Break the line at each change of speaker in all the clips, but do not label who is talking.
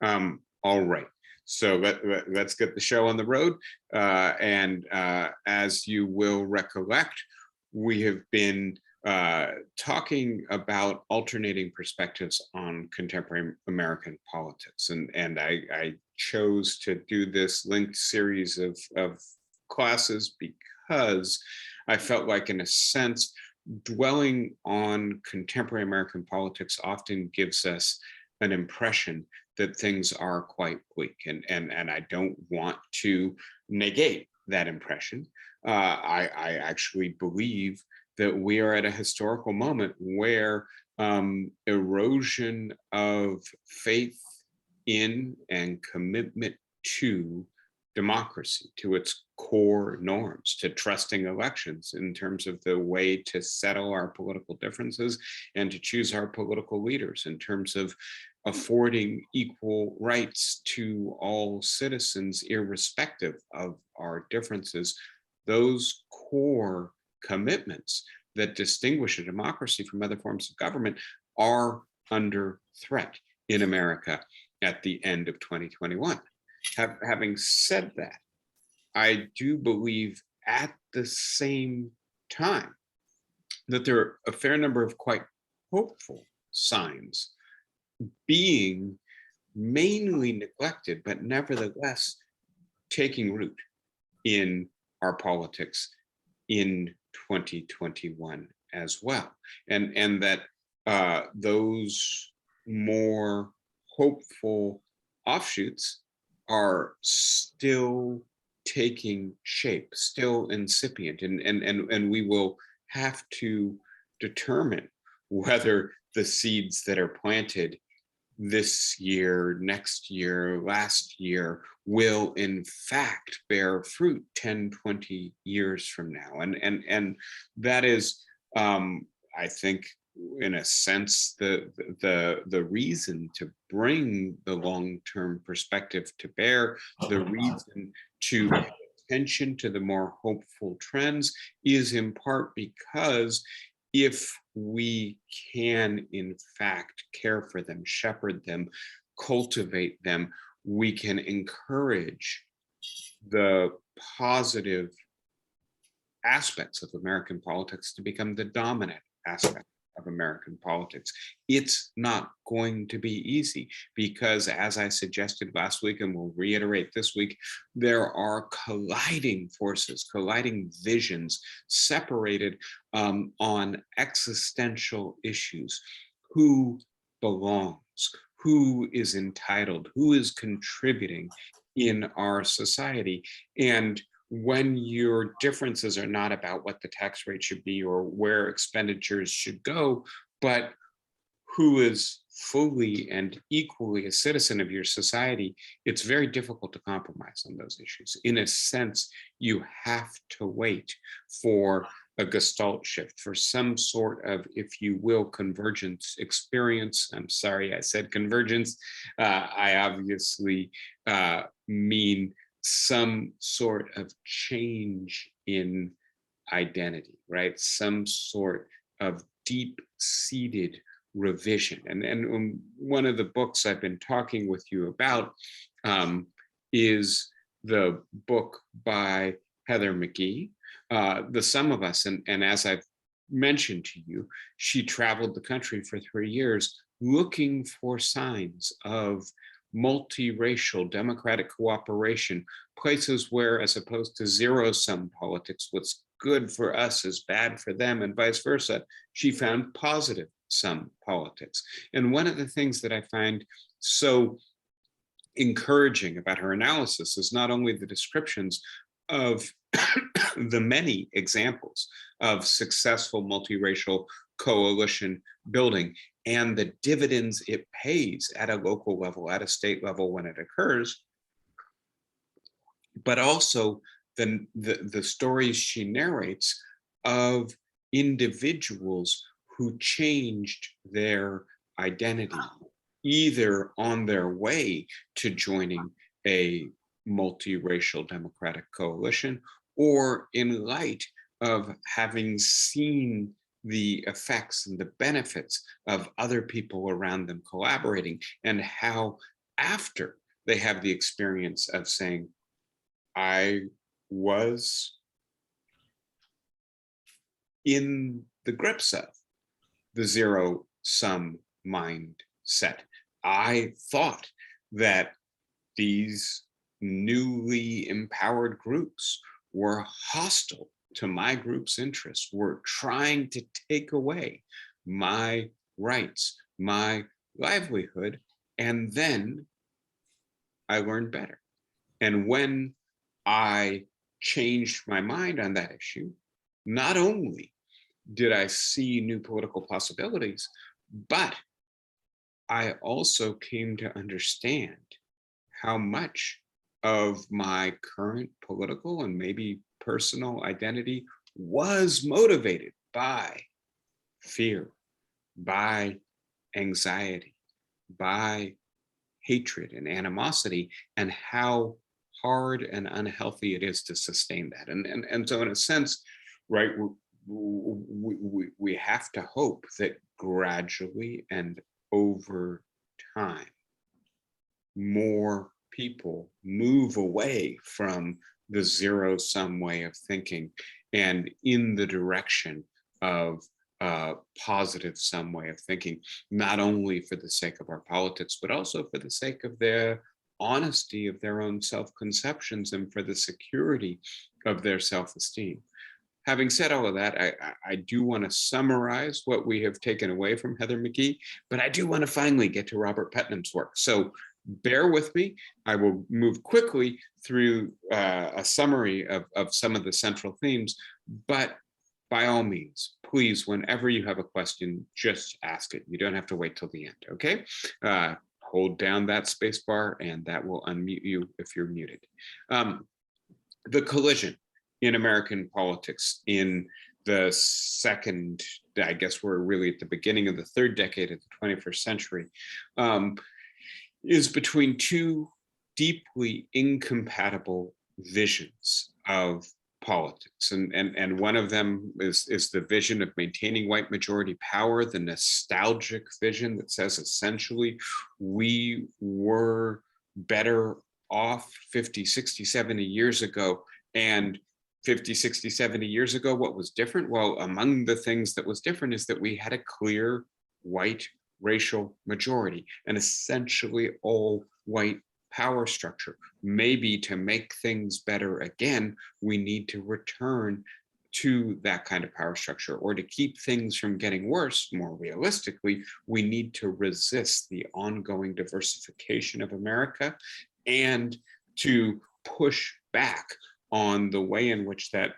All right. So let's get the show on the road. And as you will recollect, we have been talking about alternating perspectives on contemporary American politics. And I chose to do this linked series of classes because I felt like, in a sense, dwelling on contemporary American politics often gives us an impression that things are quite bleak, and I don't want to negate that impression. I actually believe that we are at a historical moment where erosion of faith in and commitment to democracy, to its core norms, to trusting elections in terms of the way to settle our political differences and to choose our political leaders, in terms of affording equal rights to all citizens, irrespective of our differences. Those core commitments that distinguish a democracy from other forms of government are under threat in America at the end of 2021. Having said that, I do believe at the same time that there are a fair number of quite hopeful signs being mainly neglected, but nevertheless taking root in our politics in 2021 as well. And that those more hopeful offshoots are still taking shape, still incipient, and we will have to determine whether the seeds that are planted this year, next year, last year will in fact bear fruit 10, 20 years from now. And that is, I think, in a sense, the reason to bring the long-term perspective to bear, the reason to pay attention to the more hopeful trends is in part because if we can, in fact, care for them, shepherd them, cultivate them, we can encourage the positive aspects of American politics to become the dominant aspect of American politics. It's not going to be easy because, as I suggested last week and will reiterate this week, there are colliding forces, colliding visions, separated on existential issues. Who belongs? Who is entitled? Who is contributing in our society? And when your differences are not about what the tax rate should be or where expenditures should go, but who is fully and equally a citizen of your society, it's very difficult to compromise on those issues. In a sense, you have to wait for a gestalt shift, for some sort of, if you will, convergence experience. I'm sorry I said convergence. I obviously mean some sort of change in identity, right? Some sort of deep-seated revision. And one of the books I've been talking with you about is the book by Heather McGhee, The Sum of Us. And as I've mentioned to you, she traveled the country for 3 years looking for signs of multiracial democratic cooperation, places where, as opposed to zero-sum politics, what's good for us is bad for them, and vice versa, she found positive sum politics. And one of the things that I find so encouraging about her analysis is not only the descriptions of the many examples of successful multiracial coalition building and the dividends it pays at a local level, at a state level when it occurs, but also the stories she narrates of individuals who changed their identity, either on their way to joining a multiracial democratic coalition or in light of having seen the effects and the benefits of other people around them collaborating, and how after they have the experience of saying, I was in the grips of the zero sum mindset. I thought that these newly empowered groups were hostile to my group's interests, were trying to take away my rights, my livelihood. And then I learned better. And when I changed my mind on that issue, not only did I see new political possibilities, but I also came to understand how much of my current political and maybe personal identity was motivated by fear, by anxiety, by hatred and animosity, and how hard and unhealthy it is to sustain that. And so in a sense, right, we have to hope that gradually and over time, more people move away from the zero sum way of thinking and in the direction of positive sum way of thinking, not only for the sake of our politics, but also for the sake of their honesty of their own self-conceptions and for the security of their self-esteem. Having said all of that, I do want to summarize what we have taken away from Heather McGhee, but I do want to finally get to Robert Putnam's work. So bear with me. I will move quickly through a summary of some of the central themes, but by all means, please, whenever you have a question, just ask it. You don't have to wait till the end, okay? Hold down that space bar and that will unmute you if you're muted. The collision in American politics in the second, I guess we're really at the beginning of the third decade of the 21st century, is between two deeply incompatible visions of politics. And one of them is the vision of maintaining white majority power, the nostalgic vision that says essentially we were better off 50, 60, 70 years ago. And 50, 60, 70 years ago, what was different? Well, among the things that was different is that we had a clear white racial majority, an essentially all white power structure. Maybe to make things better again, we need to return to that kind of power structure, or to keep things from getting worse, more realistically, we need to resist the ongoing diversification of America and to push back on the way in which that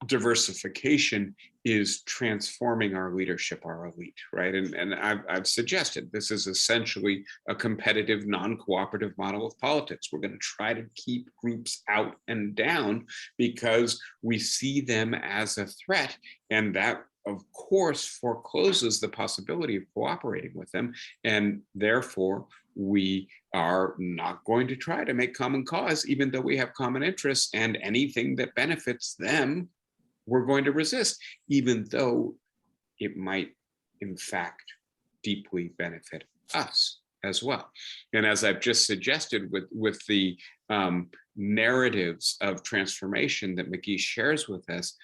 diversification is transforming our leadership, our elite, right? And I've suggested this is essentially a competitive, non-cooperative model of politics. We're going to try to keep groups out and down because we see them as a threat, and that, of course, forecloses the possibility of cooperating with them, and therefore we are not going to try to make common cause, even though we have common interests, and anything that benefits them we're going to resist, even though it might, in fact, deeply benefit us as well. And as I've just suggested with the narratives of transformation that McGhee shares with us,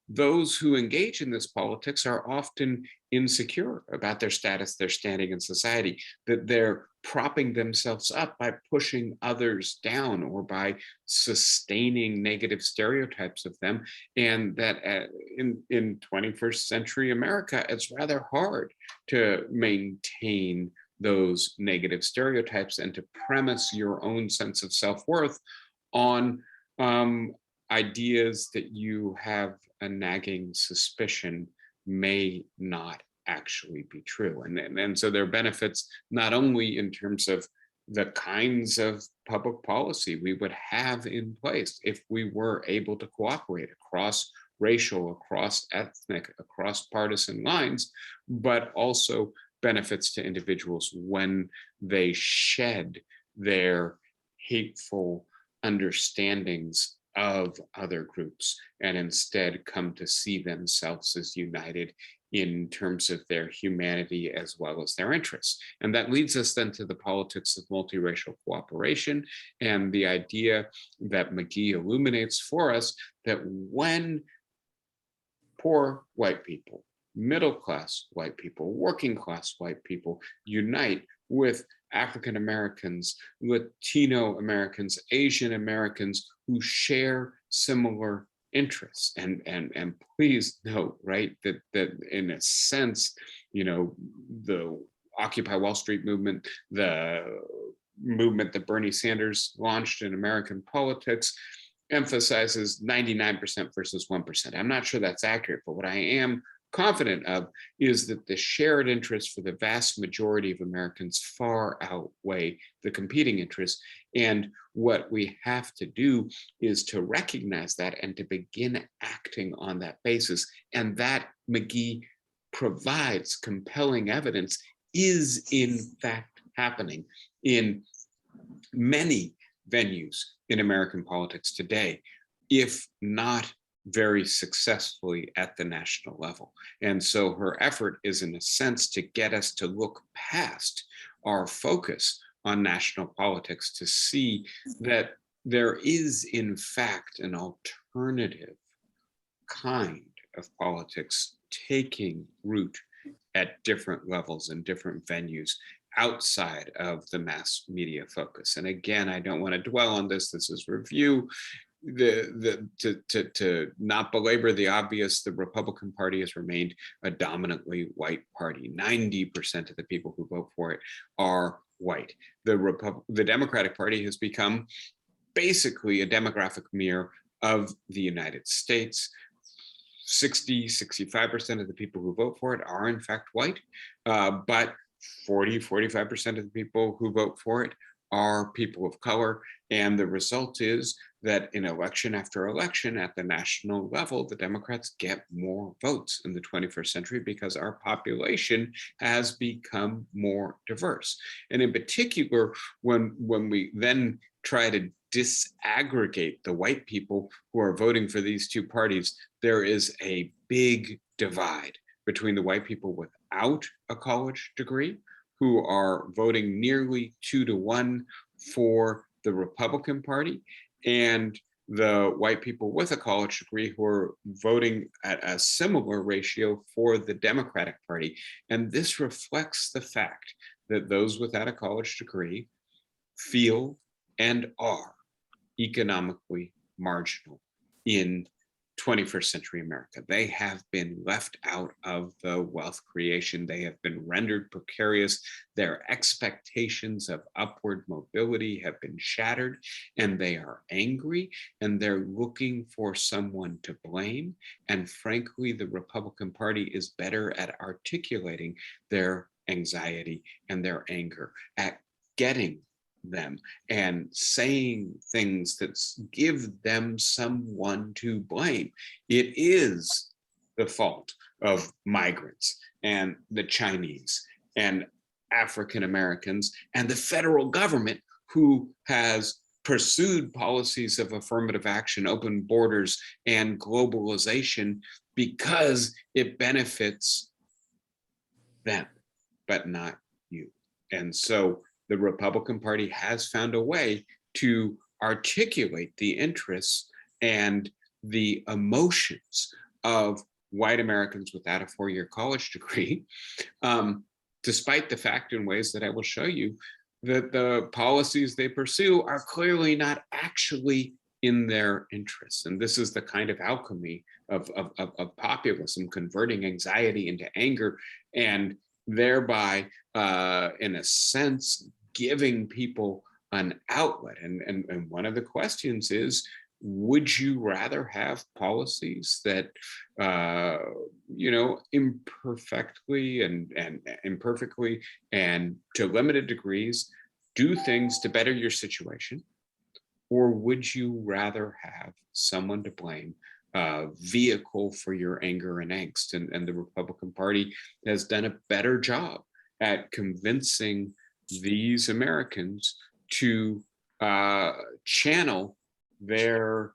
those who engage in this politics are often insecure about their status, their standing in society, that they're propping themselves up by pushing others down or by sustaining negative stereotypes of them. And that in 21st century America, it's rather hard to maintain those negative stereotypes and to premise your own sense of self-worth on ideas that you have a nagging suspicion may not actually be true. And so there are benefits not only in terms of the kinds of public policy we would have in place if we were able to cooperate across racial, across ethnic, across partisan lines, but also benefits to individuals when they shed their hateful understandings of other groups and instead come to see themselves as united in terms of their humanity as well as their interests. And that leads us then to the politics of multiracial cooperation and the idea that McGee illuminates for us, that when poor white people, middle-class white people, working-class white people unite with African Americans, Latino Americans, Asian Americans who share similar interests. And please note, right, that in a sense, you know, the Occupy Wall Street movement, the movement that Bernie Sanders launched in American politics, emphasizes 99% versus 1%. I'm not sure that's accurate, but what I am confident of is that the shared interests for the vast majority of Americans far outweigh the competing interests. And what we have to do is to recognize that and to begin acting on that basis. And that, McGee provides compelling evidence, is in fact happening in many venues in American politics today, if not very successfully at the national level. And so her effort is, in a sense, to get us to look past our focus on national politics to see that there is, in fact, an alternative kind of politics taking root at different levels and different venues outside of the mass media focus. And again, I don't want to dwell on this. This is review. To not belabor the obvious, the Republican Party has remained a dominantly white party. 90% of the people who vote for it are white. The Democratic Party has become basically a demographic mirror of the United States. 65% of the people who vote for it are in fact white, but 45% of the people who vote for it are people of color. And the result is that in election after election at the national level, the Democrats get more votes in the 21st century because our population has become more diverse. And in particular, when we then try to disaggregate the white people who are voting for these two parties, there is a big divide between the white people without a college degree, who are voting nearly 2-to-1 for the Republican Party, and the white people with a college degree who are voting at a similar ratio for the Democratic Party. And this reflects the fact that those without a college degree feel and are economically marginal in 21st century America. They have been left out of the wealth creation. They have been rendered precarious. Their expectations of upward mobility have been shattered, and they are angry, and they're looking for someone to blame. And frankly, the Republican Party is better at articulating their anxiety and their anger, at getting them and saying things that give them someone to blame. It is the fault of migrants and the Chinese and African Americans and the federal government, who has pursued policies of affirmative action, open borders, and globalization because it benefits them, but not you. And so the Republican Party has found a way to articulate the interests and the emotions of white Americans without a four-year college degree, despite the fact, in ways that I will show you, that the policies they pursue are clearly not actually in their interests. And this is the kind of alchemy of populism, converting anxiety into anger, and thereby, in a sense, giving people an outlet. And one of the questions is, would you rather have policies that, imperfectly and imperfectly and to limited degrees do things to better your situation? Or would you rather have someone to blame, a vehicle for your anger and angst? And the Republican Party has done a better job at convincing these Americans to channel their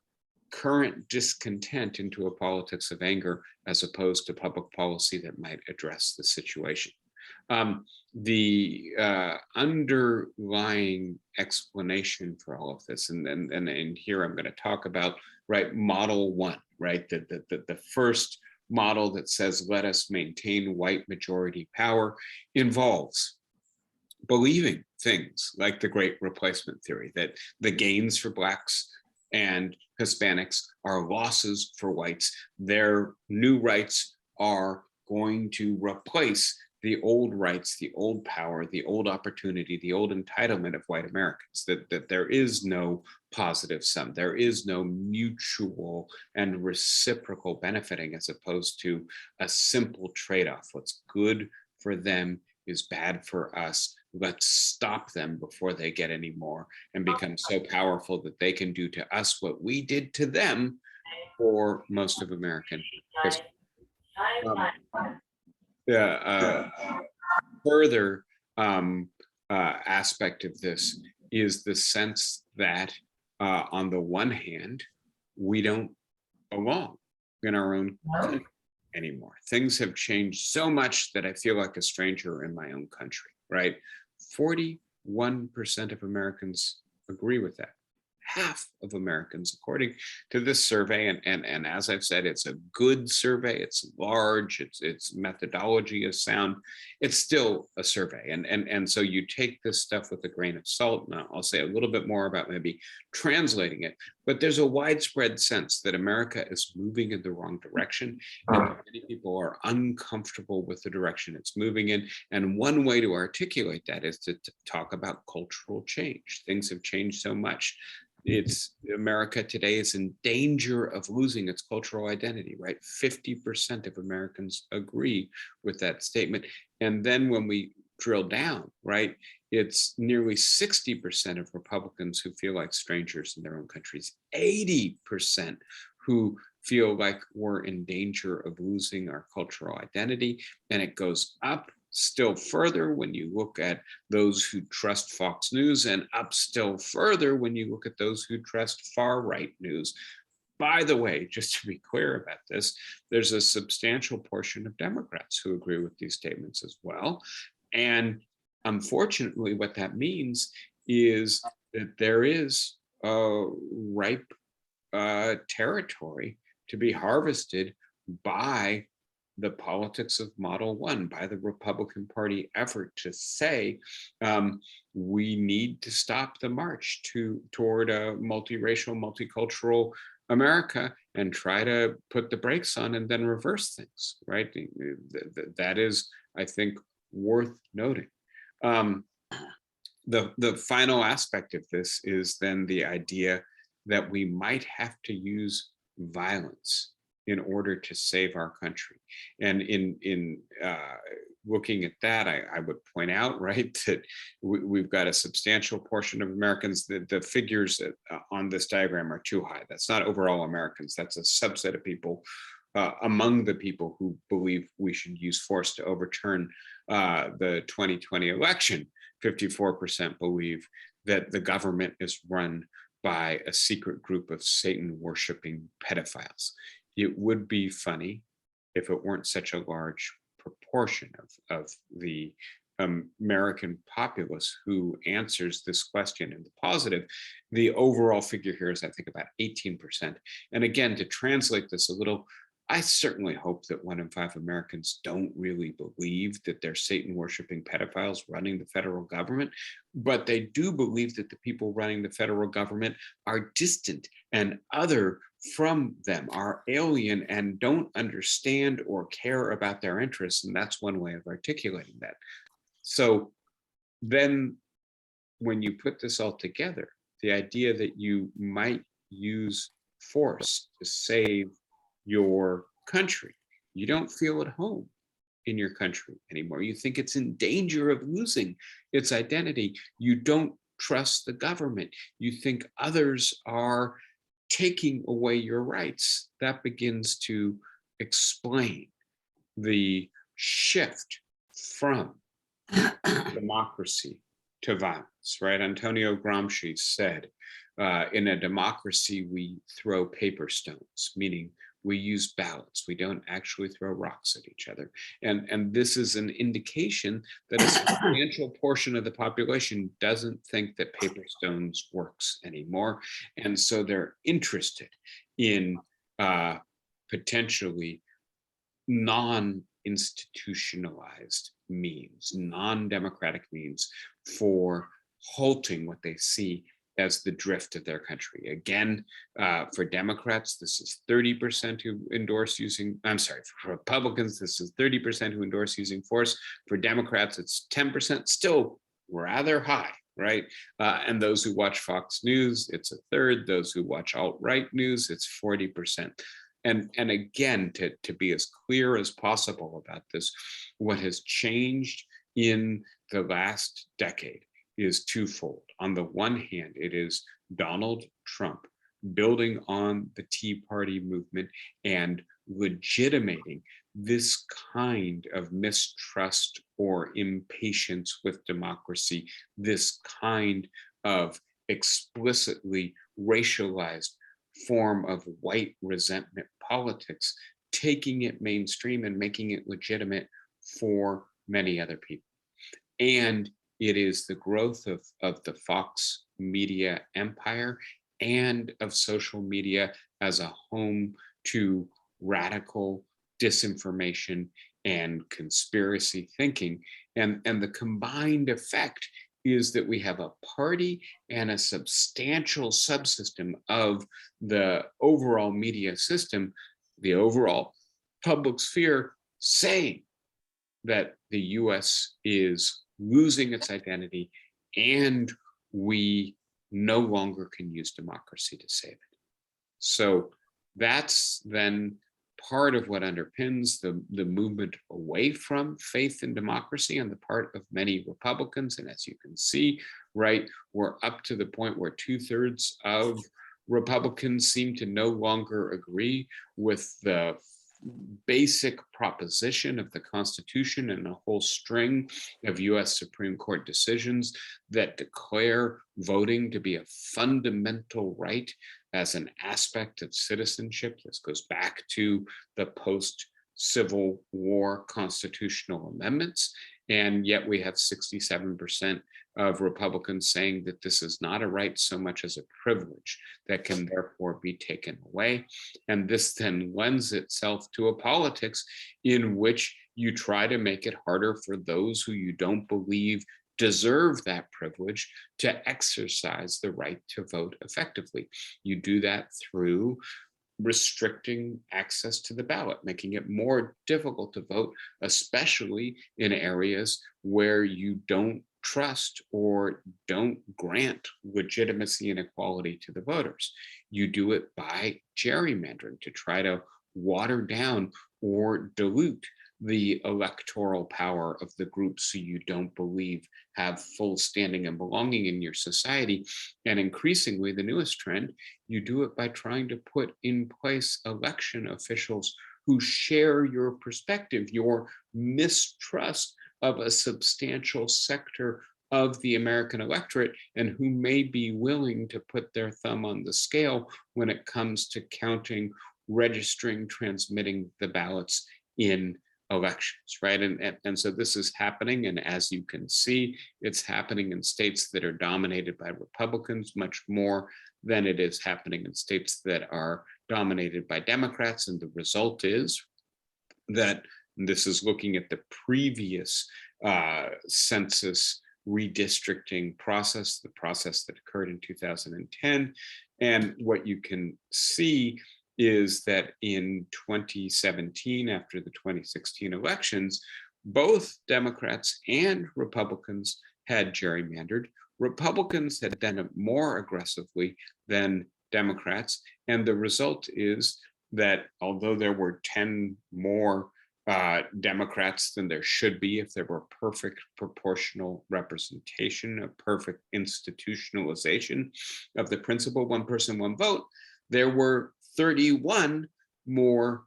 current discontent into a politics of anger as opposed to public policy that might address the situation. The underlying explanation for all of this, and here I'm going to talk about, right, model one, right, the first model that says let us maintain white majority power, involves believing things like the Great Replacement theory, that the gains for Blacks and Hispanics are losses for whites. Their new rights are going to replace the old rights, the old power, the old opportunity, the old entitlement of white Americans, that there is no positive sum, there is no mutual and reciprocal benefiting, as opposed to a simple trade-off. What's good for them is bad for us. Let's stop them before they get any more and become so powerful that they can do to us what we did to them for most of American history. Further aspect of this is the sense that on the one hand, we don't belong in our own country anymore. Things have changed so much that I feel like a stranger in my own country, right? 41% of Americans agree with that. Half of Americans, according to this survey, and as I've said, it's a good survey, it's large, its methodology is sound, it's still a survey. And so you take this stuff with a grain of salt. Now I'll say a little bit more about maybe translating it, but there's a widespread sense that America is moving in the wrong direction, and many people are uncomfortable with the direction it's moving in. And one way to articulate that is to talk about cultural change. Things have changed so much. America today is in danger of losing its cultural identity, right? 50% of Americans agree with that statement. And then when we drill down, right, it's nearly 60% of Republicans who feel like strangers in their own countries, 80% who feel like we're in danger of losing our cultural identity. And it goes up still further when you look at those who trust Fox News, and up still further when you look at those who trust far-right news. By the way, just to be clear about this, there's a substantial portion of Democrats who agree with these statements as well. And unfortunately, what that means is that there is a ripe territory to be harvested by the politics of Model 1, by the Republican Party effort to say, we need to stop the march toward a multiracial, multicultural America and try to put the brakes on and then reverse things, right? That is, I think, worth noting. The final aspect of this is then the idea that we might have to use violence in order to save our country. And in looking at that, I would point out, right, that we've got a substantial portion of Americans, the figures on this diagram are too high. That's not overall Americans, that's a subset of people among the people who believe we should use force to overturn the 2020 election. 54% believe that the government is run by a secret group of Satan-worshiping pedophiles. It would be funny if it weren't such a large proportion of the American populace who answers this question in the positive. The overall figure here is, I think, about 18%. And again, to translate this a little, I certainly hope that 1 in 5 Americans don't really believe that they're Satan-worshiping pedophiles running the federal government, but they do believe that the people running the federal government are distant and other from them, are alien and don't understand or care about their interests. And that's one way of articulating that. So then when you put this all together, the idea that you might use force to save your country, you don't feel at home in your country anymore. You think it's in danger of losing its identity. You don't trust the government. You think others are taking away your rights. That begins to explain the shift from democracy to violence, right? Antonio Gramsci said, in a democracy, we throw paper stones, meaning we use ballots. We don't actually throw rocks at each other. And this is an indication that a substantial portion of the population doesn't think that paper stones works anymore. And so they're interested in potentially non-institutionalized means, non-democratic means for halting what they see as the drift of their country. Again, for Democrats, this is 30% who endorse using, I'm sorry, for Republicans, this is 30% who endorse using force. For Democrats, it's 10%, still rather high, right? And those who watch Fox News, it's a third. Those who watch alt-right news, it's 40%. And again, to be as clear as possible about this, what has changed in the last decade is twofold. On the one hand, it is Donald Trump building on the Tea Party movement and legitimating this kind of mistrust or impatience with democracy, this kind of explicitly racialized form of white resentment politics, taking it mainstream and making it legitimate for many other people. And it is the growth of the Fox media empire and of social media as a home to radical disinformation and conspiracy thinking. And the combined effect is that we have a party and a substantial subsystem of the overall media system, the overall public sphere, saying that the US is losing its identity and we no longer can use democracy to save it. So that's then part of what underpins the movement away from faith in democracy on the part of many Republicans. And as you can see, right, we're up to the point where 2/3 of Republicans seem to no longer agree with the basic proposition of the Constitution and a whole string of US Supreme Court decisions that declare voting to be a fundamental right as an aspect of citizenship. This goes back to the post-Civil War constitutional amendments. And yet we have 67% of Republicans saying that this is not a right so much as a privilege that can therefore be taken away. And this then lends itself to a politics in which you try to make it harder for those who you don't believe deserve that privilege to exercise the right to vote effectively. You do that through restricting access to the ballot, making it more difficult to vote, especially in areas where you don't trust or don't grant legitimacy and equality to the voters. You do it by gerrymandering to try to water down or dilute the electoral power of the groups who you don't believe have full standing and belonging in your society. And increasingly, the newest trend, you do it by trying to put in place election officials who share your perspective, your mistrust of a substantial sector of the American electorate, and who may be willing to put their thumb on the scale when it comes to counting, registering, transmitting the ballots in elections, right? And so this is happening. And as you can see, it's happening in states that are dominated by Republicans much more than it is happening in states that are dominated by Democrats. And the result is that this is looking at the previous census redistricting process, the process that occurred in 2010. And what you can see is that in 2017, after the 2016 elections, both Democrats and Republicans had gerrymandered. Republicans had done it more aggressively than Democrats. And the result is that although there were 10 more Democrats than there should be if there were perfect proportional representation, a perfect institutionalization of the principle, one person, one vote, there were 31 more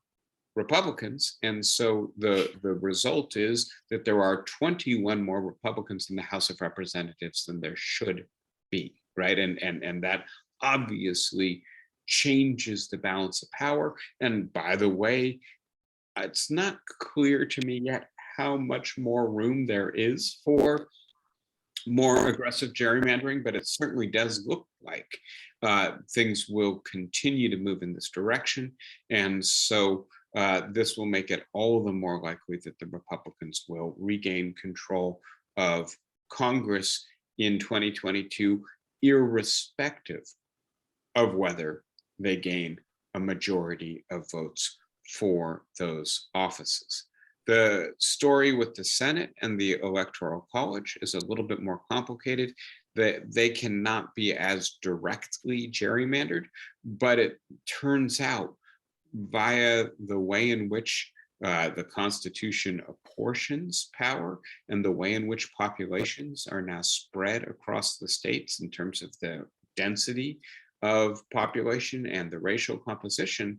Republicans. And so the result is that there are 21 more Republicans in the House of Representatives than there should be, right? And that obviously changes the balance of power. And by the way, it's not clear to me yet how much more room there is for more aggressive gerrymandering, but it certainly does look like things will continue to move in this direction. And so this will make it all the more likely that the Republicans will regain control of Congress in 2022, irrespective of whether they gain a majority of votes for those offices. The story with the Senate and the Electoral College is a little bit more complicated. That they cannot be as directly gerrymandered, but it turns out via the way in which the Constitution apportions power and the way in which populations are now spread across the states in terms of the density of population and the racial composition,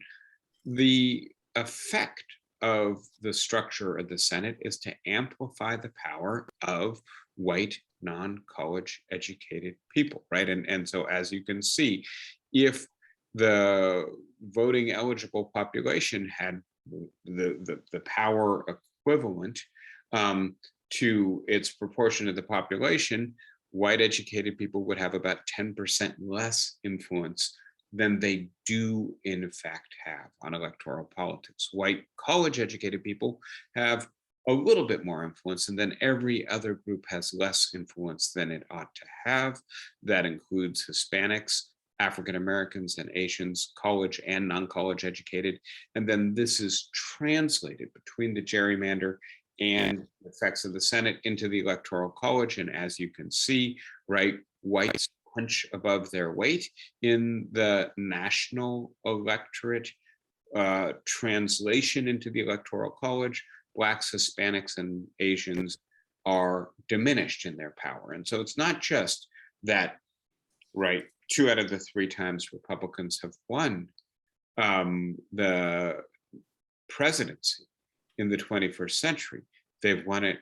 the effect of the structure of the Senate is to amplify the power of white, non-college educated people, right? And so as you can see, if the voting eligible population had the power equivalent to its proportion of the population, white educated people would have about 10% less influence than they do in fact have on electoral politics. White college educated people have a little bit more influence, and then every other group has less influence than it ought to have. That includes Hispanics, African Americans, and Asians, college and non-college educated. And then this is translated between the gerrymander and the effects of the Senate into the Electoral College. And as you can see, right, whites punch above their weight in the national electorate translation into the Electoral College. Blacks, Hispanics, and Asians are diminished in their power. And so it's not just that, right, 2 out of the 3 times Republicans have won the presidency in the 21st century. They've won it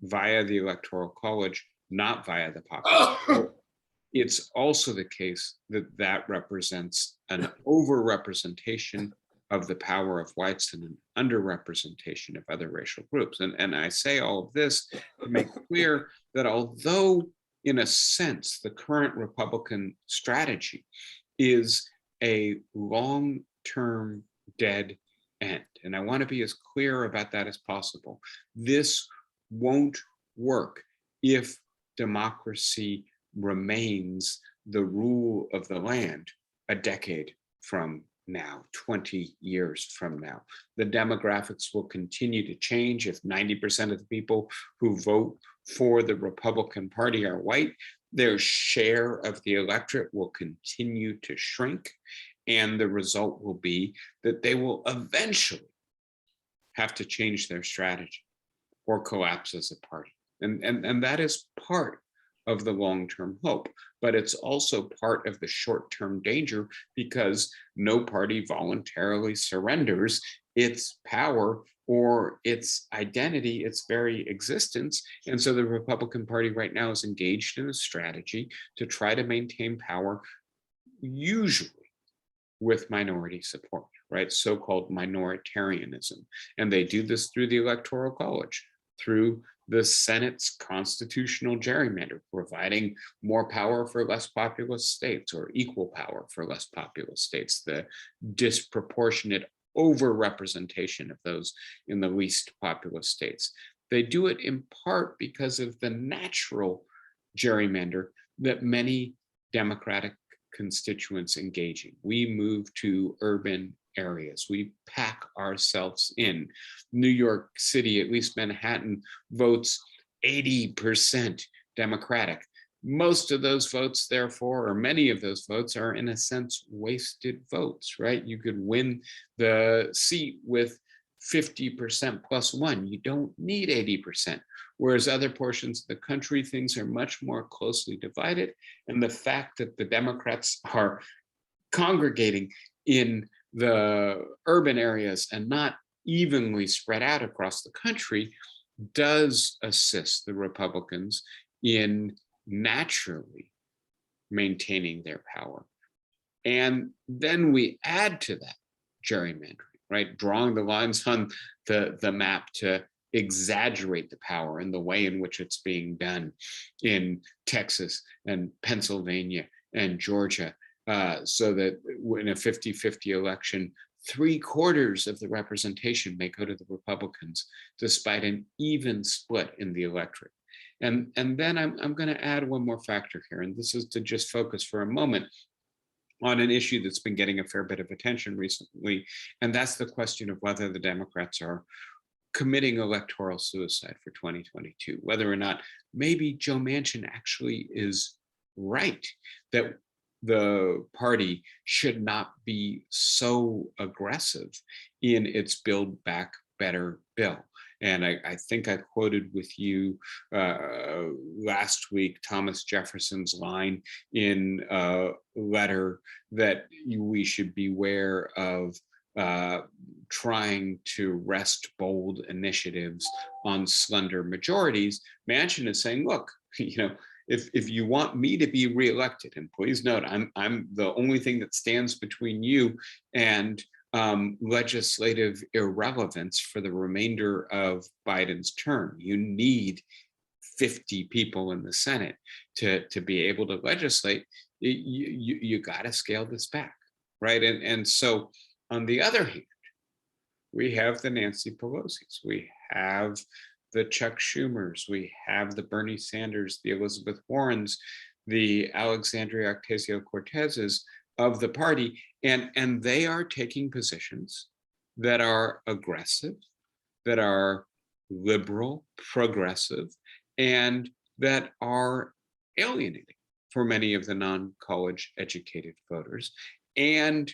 via the Electoral College, not via the popular vote. It's also the case that that represents an overrepresentation of the power of whites and an underrepresentation of other racial groups. And I say all of this to make clear that although, in a sense, the current Republican strategy is a long-term dead end, and I want to be as clear about that as possible, this won't work if democracy remains the rule of the land a decade from now, 20 years from now. The demographics will continue to change. If 90% of the people who vote for the Republican Party are white, their share of the electorate will continue to shrink. And the result will be that they will eventually have to change their strategy or collapse as a party. And that is part of the long-term hope, but it's also part of the short-term danger, because no party voluntarily surrenders its power or its identity, its very existence. And so the Republican Party right now is engaged in a strategy to try to maintain power, usually with minority support, right? So-called minoritarianism. And they do this through the Electoral College, through the Senate's constitutional gerrymander, providing more power for less populous states or equal power for less populous states, the disproportionate overrepresentation of those in the least populous states. They do it in part because of the natural gerrymander that many Democratic constituents engage in. We move to urban areas. We pack ourselves in. New York City, at least Manhattan, votes 80% Democratic. Most of those votes, therefore, or many of those votes, are in a sense wasted votes, right? You could win the seat with 50% plus 1. You don't need 80%. Whereas other portions of the country, things are much more closely divided. And the fact that the Democrats are congregating in the urban areas and not evenly spread out across the country does assist the Republicans in naturally maintaining their power. And then we add to that gerrymandering, right? Drawing the lines on the map to exaggerate the power and the way in which it's being done in Texas and Pennsylvania and Georgia, so that in a 50-50 election, 3/4 of the representation may go to the Republicans, despite an even split in the electorate. And then I'm going to add one more factor here, and this is to just focus for a moment on an issue that's been getting a fair bit of attention recently, and that's the question of whether the Democrats are committing electoral suicide for 2022, whether or not maybe Joe Manchin actually is right that the party should not be so aggressive in its Build Back Better bill. And I think I quoted with you last week Thomas Jefferson's line in a letter that we should beware of trying to wrest bold initiatives on slender majorities. Manchin is saying, look, if you want me to be reelected, and please note, I'm the only thing that stands between you and legislative irrelevance for the remainder of Biden's term. You need 50 people in the Senate to be able to legislate. You got to scale this back, right? And so, on the other hand, we have the Nancy Pelosi's, we have the Chuck Schumers, we have the Bernie Sanders, the Elizabeth Warrens, the Alexandria Ocasio-Cortezes of the party, and they are taking positions that are aggressive, that are liberal, progressive, and that are alienating for many of the non-college educated voters. And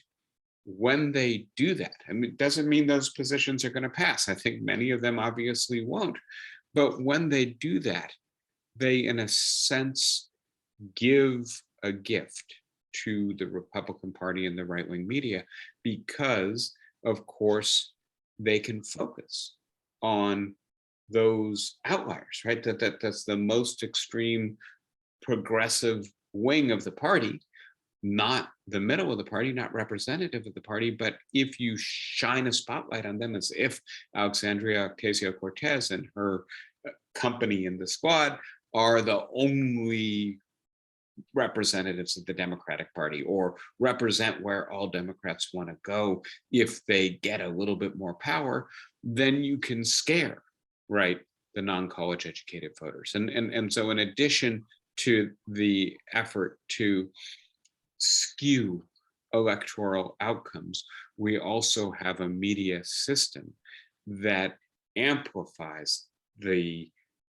when they do that, I mean, it doesn't mean those positions are going to pass. I think many of them obviously won't. But when they do that, they, in a sense, give a gift to the Republican Party and the right-wing media, because, of course, they can focus on those outliers, right? That's the most extreme progressive wing of the party, not the middle of the party, not representative of the party. But if you shine a spotlight on them, as if Alexandria Ocasio-Cortez and her company in the squad are the only representatives of the Democratic Party, or represent where all Democrats want to go if they get a little bit more power, then you can scare, right, the non-college educated voters. And so, in addition to the effort to skew electoral outcomes, we also have a media system that amplifies the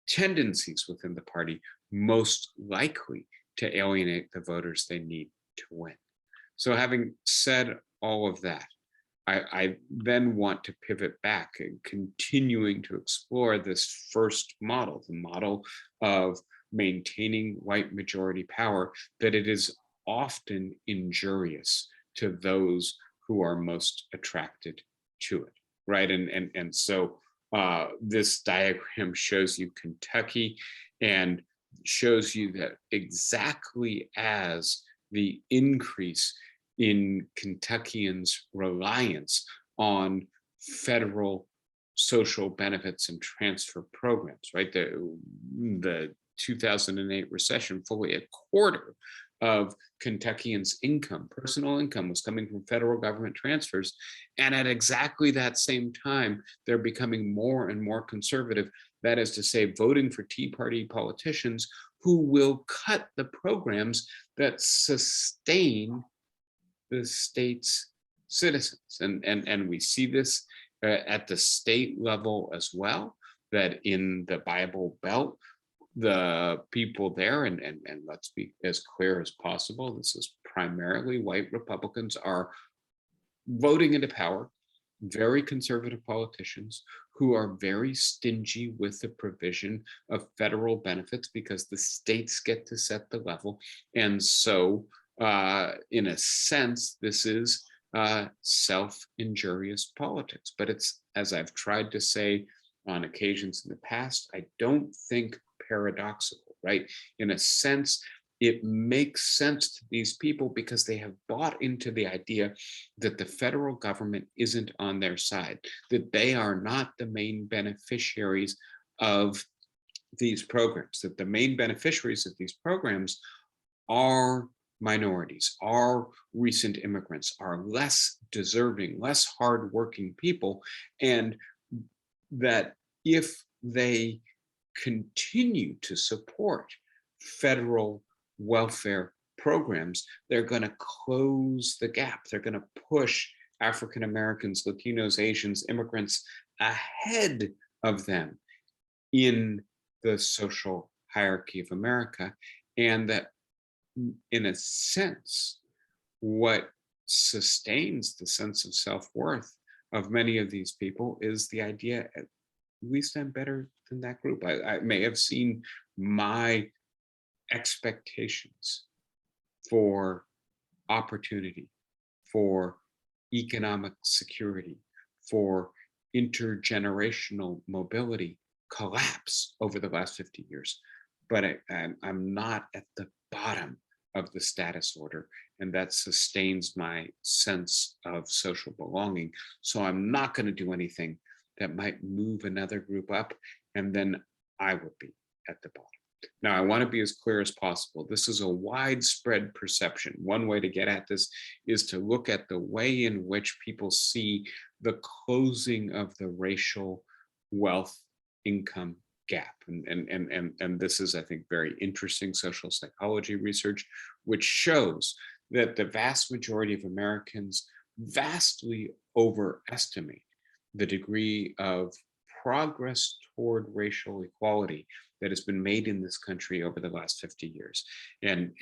tendencies within the party most likely to alienate the voters they need to win. So, having said all of that, I then want to pivot back and continuing to explore this first model, the model of maintaining white majority power, that it is often injurious to those who are most attracted to it, right? And so this diagram shows you Kentucky, and shows you that exactly as the increase in Kentuckians' reliance on federal social benefits and transfer programs, right? The 2008 recession, fully a quarter of Kentuckians' income, personal income, was coming from federal government transfers. And at exactly that same time, they're becoming more and more conservative. That is to say, voting for Tea Party politicians who will cut the programs that sustain the state's citizens. And we see this at the state level as well, that in the Bible Belt, the people there, and let's be as clear as possible, this is primarily white Republicans, are voting into power very conservative politicians who are very stingy with the provision of federal benefits because the states get to set the level. And so, in a sense, this is self-injurious politics. But it's, as I've tried to say on occasions in the past, I don't think paradoxical, right? In a sense, it makes sense to these people because they have bought into the idea that the federal government isn't on their side, that they are not the main beneficiaries of these programs, that the main beneficiaries of these programs are minorities, are recent immigrants, are less deserving, less hardworking people, and that if they continue to support federal welfare programs, they're going to close the gap. They're going to push African Americans, Latinos, Asians, immigrants ahead of them in the social hierarchy of America. And that, in a sense, what sustains the sense of self-worth of many of these people is the idea, at least I'm better than that group. I may have seen my expectations for opportunity, for economic security, for intergenerational mobility collapse over the last 50 years. But I'm not at the bottom of the status order, and that sustains my sense of social belonging. So I'm not going to do anything that might move another group up, and then I would be at the bottom. Now, I want to be as clear as possible. This is a widespread perception. One way to get at this is to look at the way in which people see the closing of the racial wealth income gap. And this is, I think, very interesting social psychology research, which shows that the vast majority of Americans vastly overestimate the degree of progress toward racial equality that has been made in this country over the last 50 years. And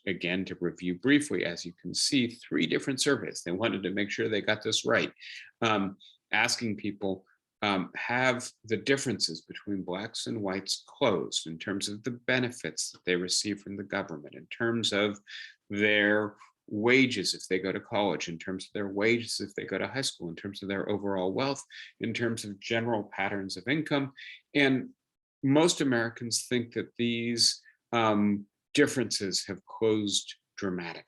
again, to review briefly, as you can see, 3 different surveys. They wanted to make sure they got this right, asking people, have the differences between Blacks and whites closed in terms of the benefits that they receive from the government, in terms of their wages if they go to college, in terms of their wages if they go to high school, in terms of their overall wealth, in terms of general patterns of income. And most Americans think that these differences have closed dramatically,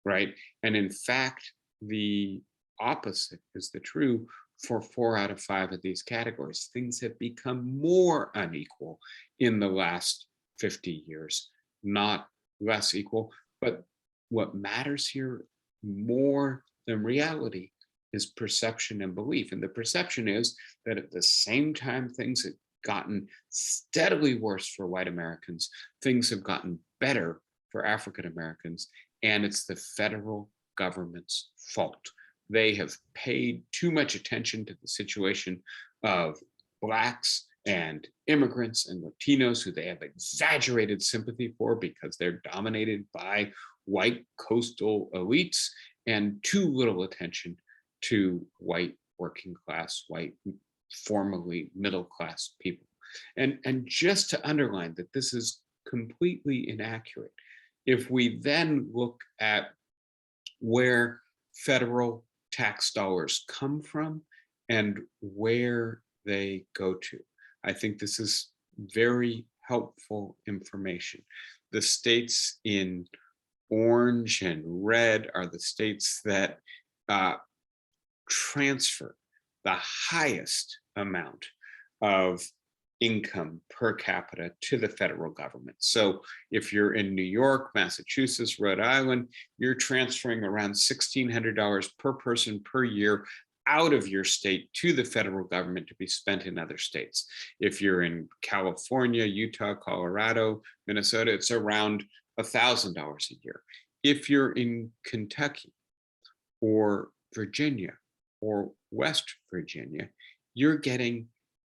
right? And in fact, the opposite is the true for 4 out of 5 of these categories. Things have become more unequal in the last 50 years, not less equal. But what matters here more than reality is perception and belief. And the perception is that at the same time things have gotten steadily worse for white Americans, things have gotten better for African Americans, and it's the federal government's fault. They have paid too much attention to the situation of Blacks and immigrants and Latinos, who they have exaggerated sympathy for because they're dominated by white coastal elites, and too little attention to white working class, white formerly middle class people. And just to underline that this is completely inaccurate, if we then look at where federal tax dollars come from and where they go to, I think this is very helpful information. The states in orange and red are the states that transfer the highest amount of income per capita to the federal government. So if you're in New York, Massachusetts, Rhode Island, you're transferring around $1,600 per person per year out of your state to the federal government to be spent in other states. If you're in California, Utah, Colorado, Minnesota, it's around $1,000 a year. If you're in Kentucky or Virginia or West Virginia, you're getting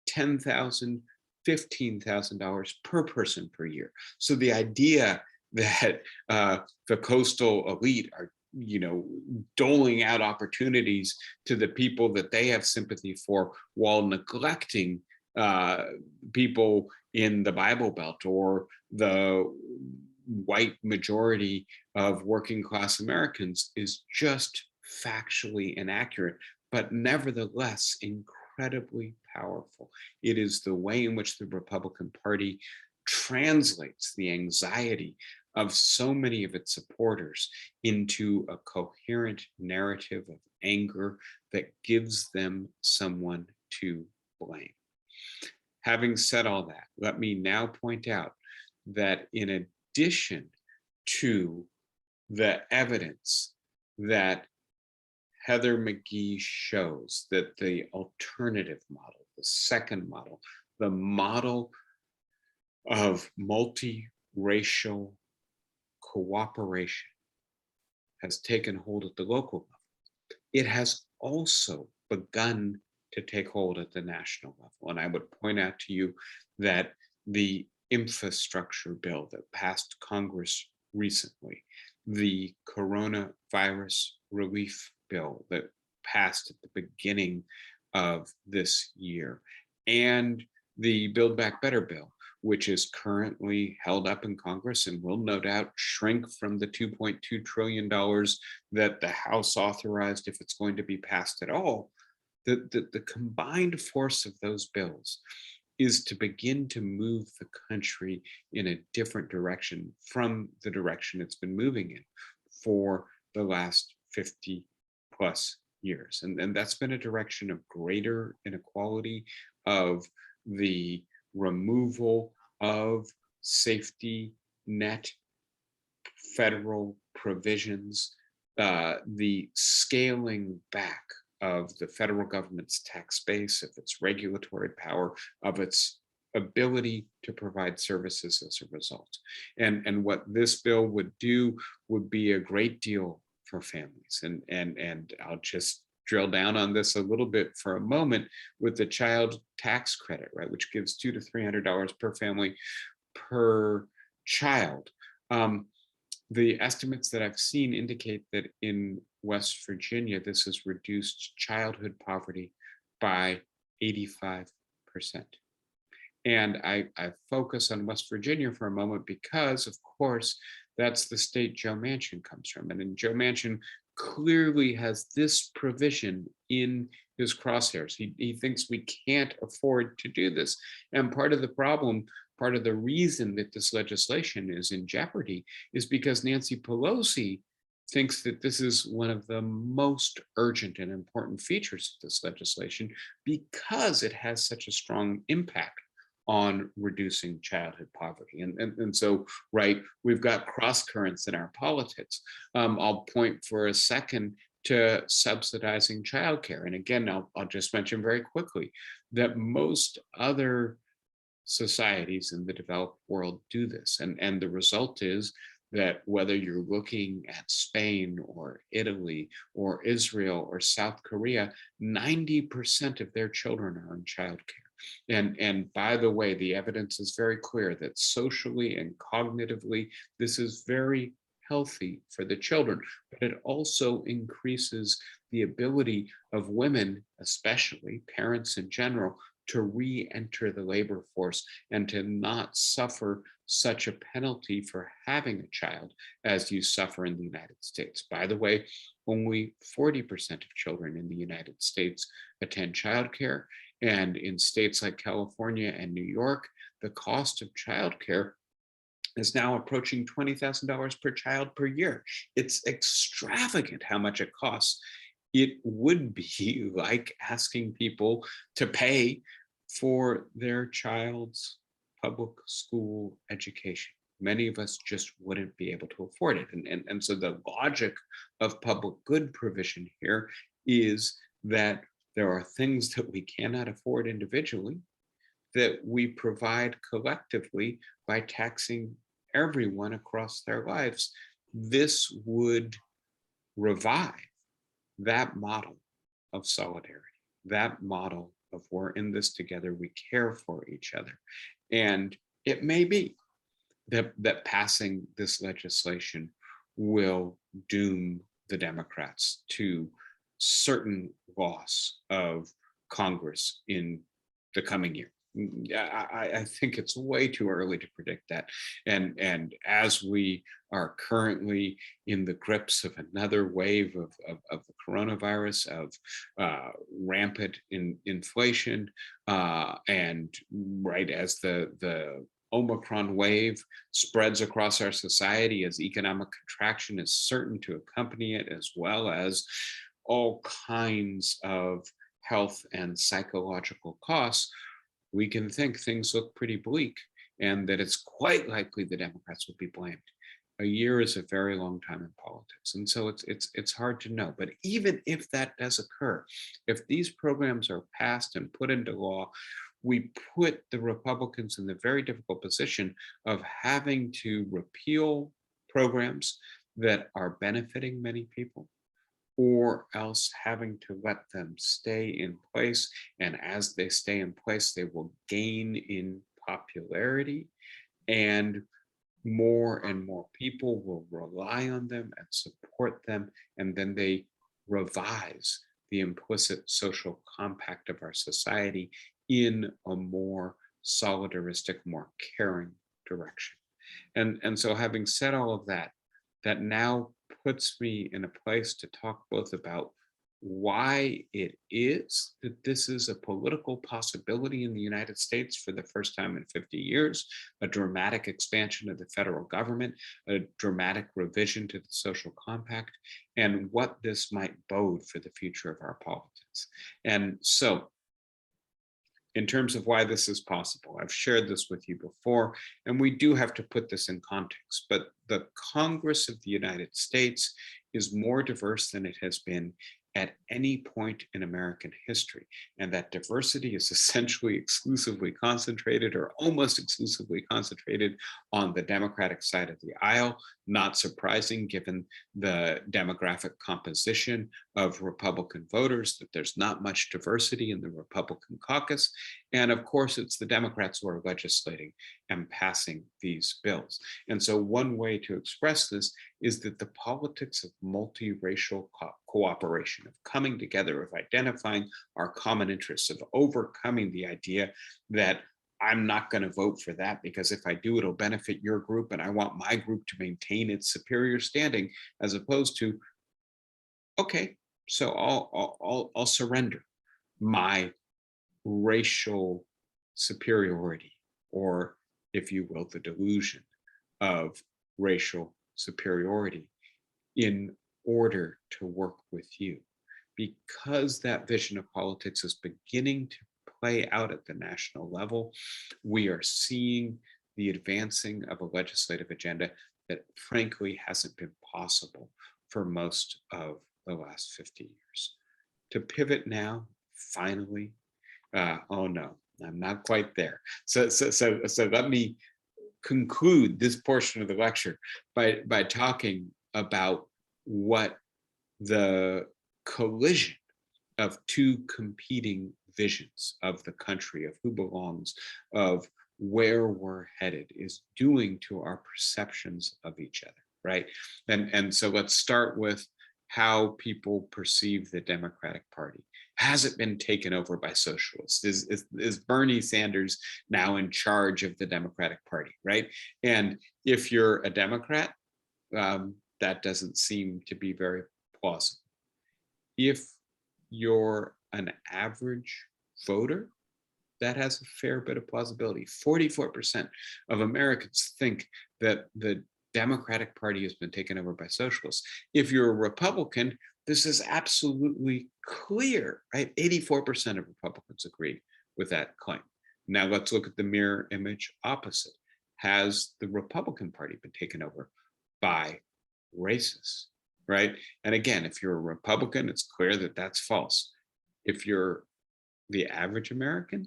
$10,000, $15,000 per person per year. So the idea that the coastal elite are, doling out opportunities to the people that they have sympathy for while neglecting people in the Bible Belt or the white majority of working class Americans is just factually inaccurate, but nevertheless incredibly powerful. It is the way in which the Republican Party translates the anxiety of so many of its supporters into a coherent narrative of anger that gives them someone to blame. Having said all that, let me now point out that in addition to the evidence that Heather McGhee shows, that the alternative model, the second model, the model of multiracial cooperation has taken hold at the local level, it has also begun to take hold at the national level. And I would point out to you that the infrastructure bill that passed Congress recently, the coronavirus relief bill that passed at the beginning of this year, and the Build Back Better bill, which is currently held up in Congress and will no doubt shrink from the $2.2 trillion that the House authorized if it's going to be passed at all. The combined force of those bills is to begin to move the country in a different direction from the direction it's been moving in for the last 50 plus years. And that's been a direction of greater inequality, of the removal of safety net federal provisions, the scaling back of the federal government's tax base, of its regulatory power, of its ability to provide services as a result. And what this bill would do would be a great deal for families. And I'll just drill down on this a little bit for a moment with the child tax credit, right, which gives $200 to $300 per family per child. The estimates that I've seen indicate that in West Virginia, this has reduced childhood poverty by 85%. And I focus on West Virginia for a moment because, of course, that's the state Joe Manchin comes from. And Joe Manchin clearly has this provision in his crosshairs. He thinks we can't afford to do this. And part of the problem, part of the reason that this legislation is in jeopardy is because Nancy Pelosi thinks that this is one of the most urgent and important features of this legislation because it has such a strong impact on reducing childhood poverty. And so, right, we've got cross currents in our politics. I'll point for a second to subsidizing childcare. And again, I'll just mention very quickly that most other societies in the developed world do this. And the result is that whether you're looking at Spain or Italy or Israel or South Korea, 90% of their children are in childcare. And by the way, the evidence is very clear that socially and cognitively, this is very healthy for the children, but it also increases the ability of women, especially parents in general, to re-enter the labor force and to not suffer such a penalty for having a child as you suffer in the United States. By the way, only 40% of children in the United States attend childcare. And in states like California and New York, the cost of childcare is now approaching $20,000 per child per year. It's extravagant how much it costs. It would be like asking people to pay for their child's public school education. Many of us just wouldn't be able to afford it. And so the logic of public good provision here is that there are things that we cannot afford individually that we provide collectively by taxing everyone across their lives. This would revive that model of solidarity, that model of we're in this together, we care for each other. And it may be that passing this legislation will doom the Democrats to certain loss of Congress in the coming year. I think it's way too early to predict that. And as we are currently in the grips of another wave of the coronavirus, of rampant inflation, and right as the Omicron wave spreads across our society, as economic contraction is certain to accompany it, as well as all kinds of health and psychological costs, we can think things look pretty bleak and that it's quite likely the Democrats will be blamed. A year is a very long time in politics, and so it's hard to know. But even if that does occur, if these programs are passed and put into law, we put the Republicans in the very difficult position of having to repeal programs that are benefiting many people, or else having to let them stay in place. And as they stay in place, they will gain in popularity, and more people will rely on them and support them. And then they revise the implicit social compact of our society in a more solidaristic, more caring direction. And so having said all of that, that now puts me in a place to talk both about why it is that this is a political possibility in the United States for the first time in 50 years, a dramatic expansion of the federal government, a dramatic revision to the social compact, and what this might bode for the future of our politics. And so, in terms of why this is possible, I've shared this with you before, and we do have to put this in context, but the Congress of the United States is more diverse than it has been at any point in American history. And that diversity is essentially exclusively concentrated, or almost exclusively concentrated, on the Democratic side of the aisle. Not surprising given the demographic composition of Republican voters, that there's not much diversity in the Republican caucus. And of course, it's the Democrats who are legislating and passing these bills. And so one way to express this is that the politics of multiracial cooperation, of coming together, of identifying our common interests, of overcoming the idea that I'm not going to vote for that because if I do, it'll benefit your group and I want my group to maintain its superior standing, as opposed to, okay, so I'll surrender my racial superiority, or if you will, the delusion of racial superiority, in order to work with you. Because that vision of politics is beginning to play out at the national level, we are seeing the advancing of a legislative agenda that frankly hasn't been possible for most of the last 50 years. To pivot now, finally, oh no, I'm not quite there. So let me conclude this portion of the lecture by talking about what the collision of two competing visions of the country, of who belongs, of where we're headed, is doing to our perceptions of each other, right? And so let's start with how people perceive the Democratic Party. Has it been taken over by socialists? Is Bernie Sanders now in charge of the Democratic Party, right? And if you're a Democrat, that doesn't seem to be very plausible. If you're an average voter, that has a fair bit of plausibility. 44% of Americans think that the Democratic Party has been taken over by socialists. If you're a Republican, this is absolutely clear, right? 84% of Republicans agree with that claim. Now let's look at the mirror image opposite. Has the Republican Party been taken over by racists, right? And again, if you're a Republican, it's clear that that's false. If you're the average American,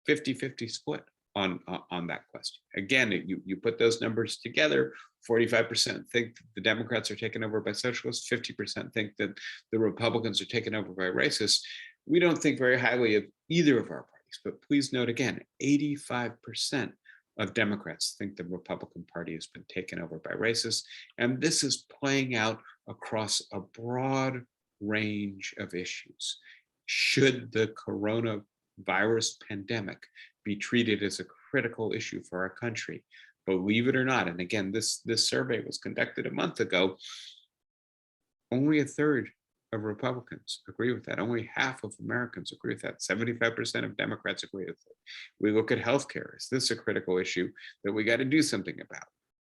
50-50 split on that question. Again, you put those numbers together, 45% think the Democrats are taken over by socialists, 50% think that the Republicans are taken over by racists. We don't think very highly of either of our parties, but please note again, 85% of Democrats think the Republican Party has been taken over by racists. And this is playing out across a broad range of issues. Should the coronavirus pandemic be treated as a critical issue for our country. Believe it or not, and again, this survey was conducted a month ago, only a third of Republicans agree with that. Only half of Americans agree with that. 75% of Democrats agree with it. We look at healthcare. Is this a critical issue that we got to do something about?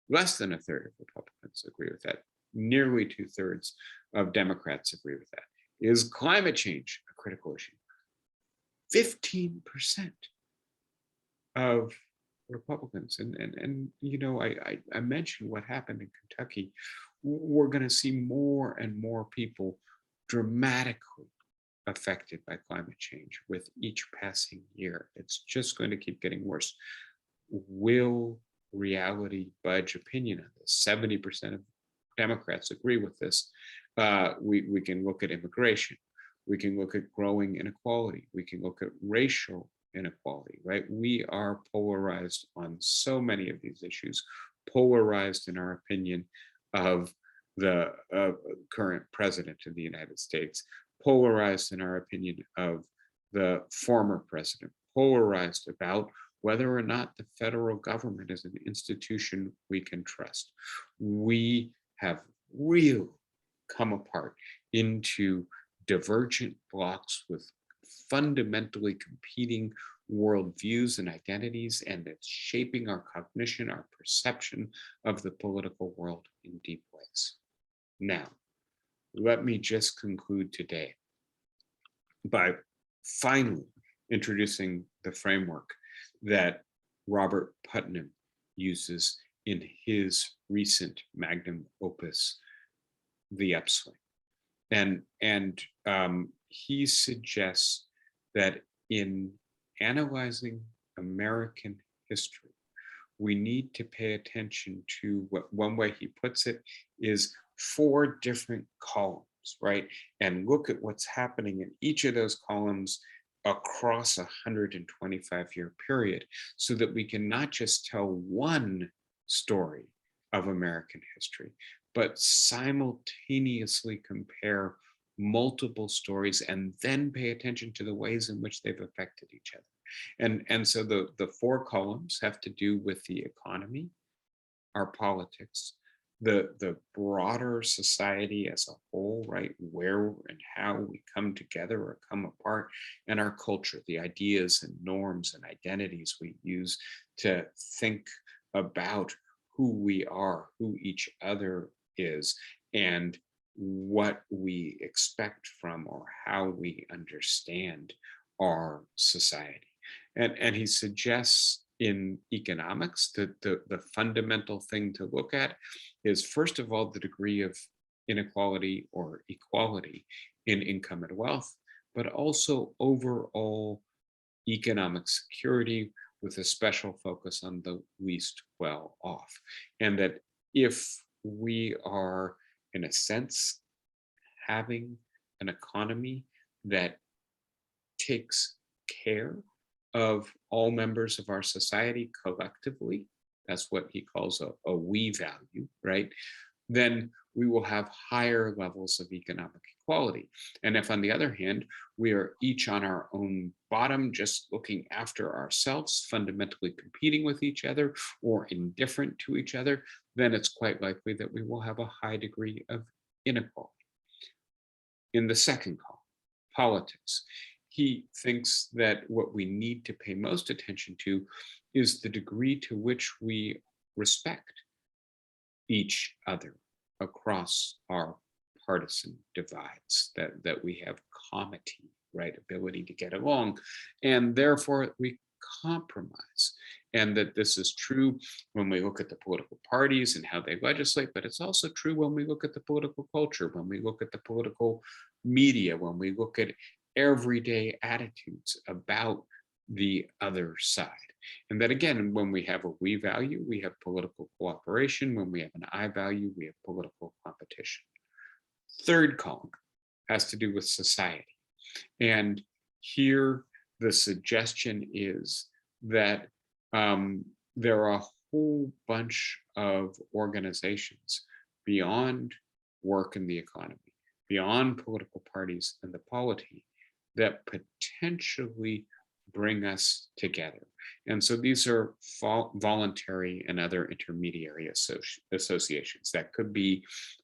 Less than a third of Republicans agree with that. Nearly 2/3 of Democrats agree with that. Is climate change a critical issue? 15% of Republicans. And you know, I mentioned what happened in Kentucky. We're going to see more and more people dramatically affected by climate change with each passing year. It's just going to keep getting worse. Will reality budge opinion on this? 70% of Democrats agree with this. We can look at immigration. We can look at growing inequality. We can look at racial inequality, right? We are polarized on so many of these issues, polarized in our opinion of the current president of the United States, polarized in our opinion of the former president, polarized about whether or not the federal government is an institution we can trust. We have really come apart into divergent blocks with fundamentally competing worldviews and identities, and it's shaping our cognition, our perception of the political world in deep ways. Now, let me just conclude today by finally introducing the framework that Robert Putnam uses in his recent magnum opus, The Upswing. And he suggests that in analyzing American history, we need to pay attention to what, one way he puts it, is 4 different columns, right? And look at what's happening in each of those columns across a 125-year period, so that we can not just tell one story of American history, but simultaneously compare multiple stories and then pay attention to the ways in which they've affected each other. And so the 4 columns have to do with the economy, our politics, the broader society as a whole, right? Where and how we come together or come apart, and our culture, the ideas and norms and identities we use to think about who we are, who each other is, and what we expect from or how we understand our society. And he suggests in economics that the fundamental thing to look at is, first of all, the degree of inequality or equality in income and wealth, but also overall economic security, with a special focus on the least well off. And that if we are, in a sense, having an economy that takes care of all members of our society collectively, that's what he calls a we value, right? Then we will have higher levels of economic equality. And if, on the other hand, we are each on our own bottom, just looking after ourselves, fundamentally competing with each other or indifferent to each other, then it's quite likely that we will have a high degree of inequality. In the second column, politics, he thinks that what we need to pay most attention to is the degree to which we respect each other across our partisan divides, that we have comity, right, ability to get along, and therefore we compromise. And that this is true when we look at the political parties and how they legislate, but it's also true when we look at the political culture, when we look at the political media, when we look at everyday attitudes about the other side. And that, again, when we have a we value, we have political cooperation. When we have an I value, we have political competition. Third column has to do with society. And here the suggestion is that there are a whole bunch of organizations beyond work in the economy, beyond political parties and the polity, that potentially bring us together. And so these are voluntary and other intermediary associations. That could be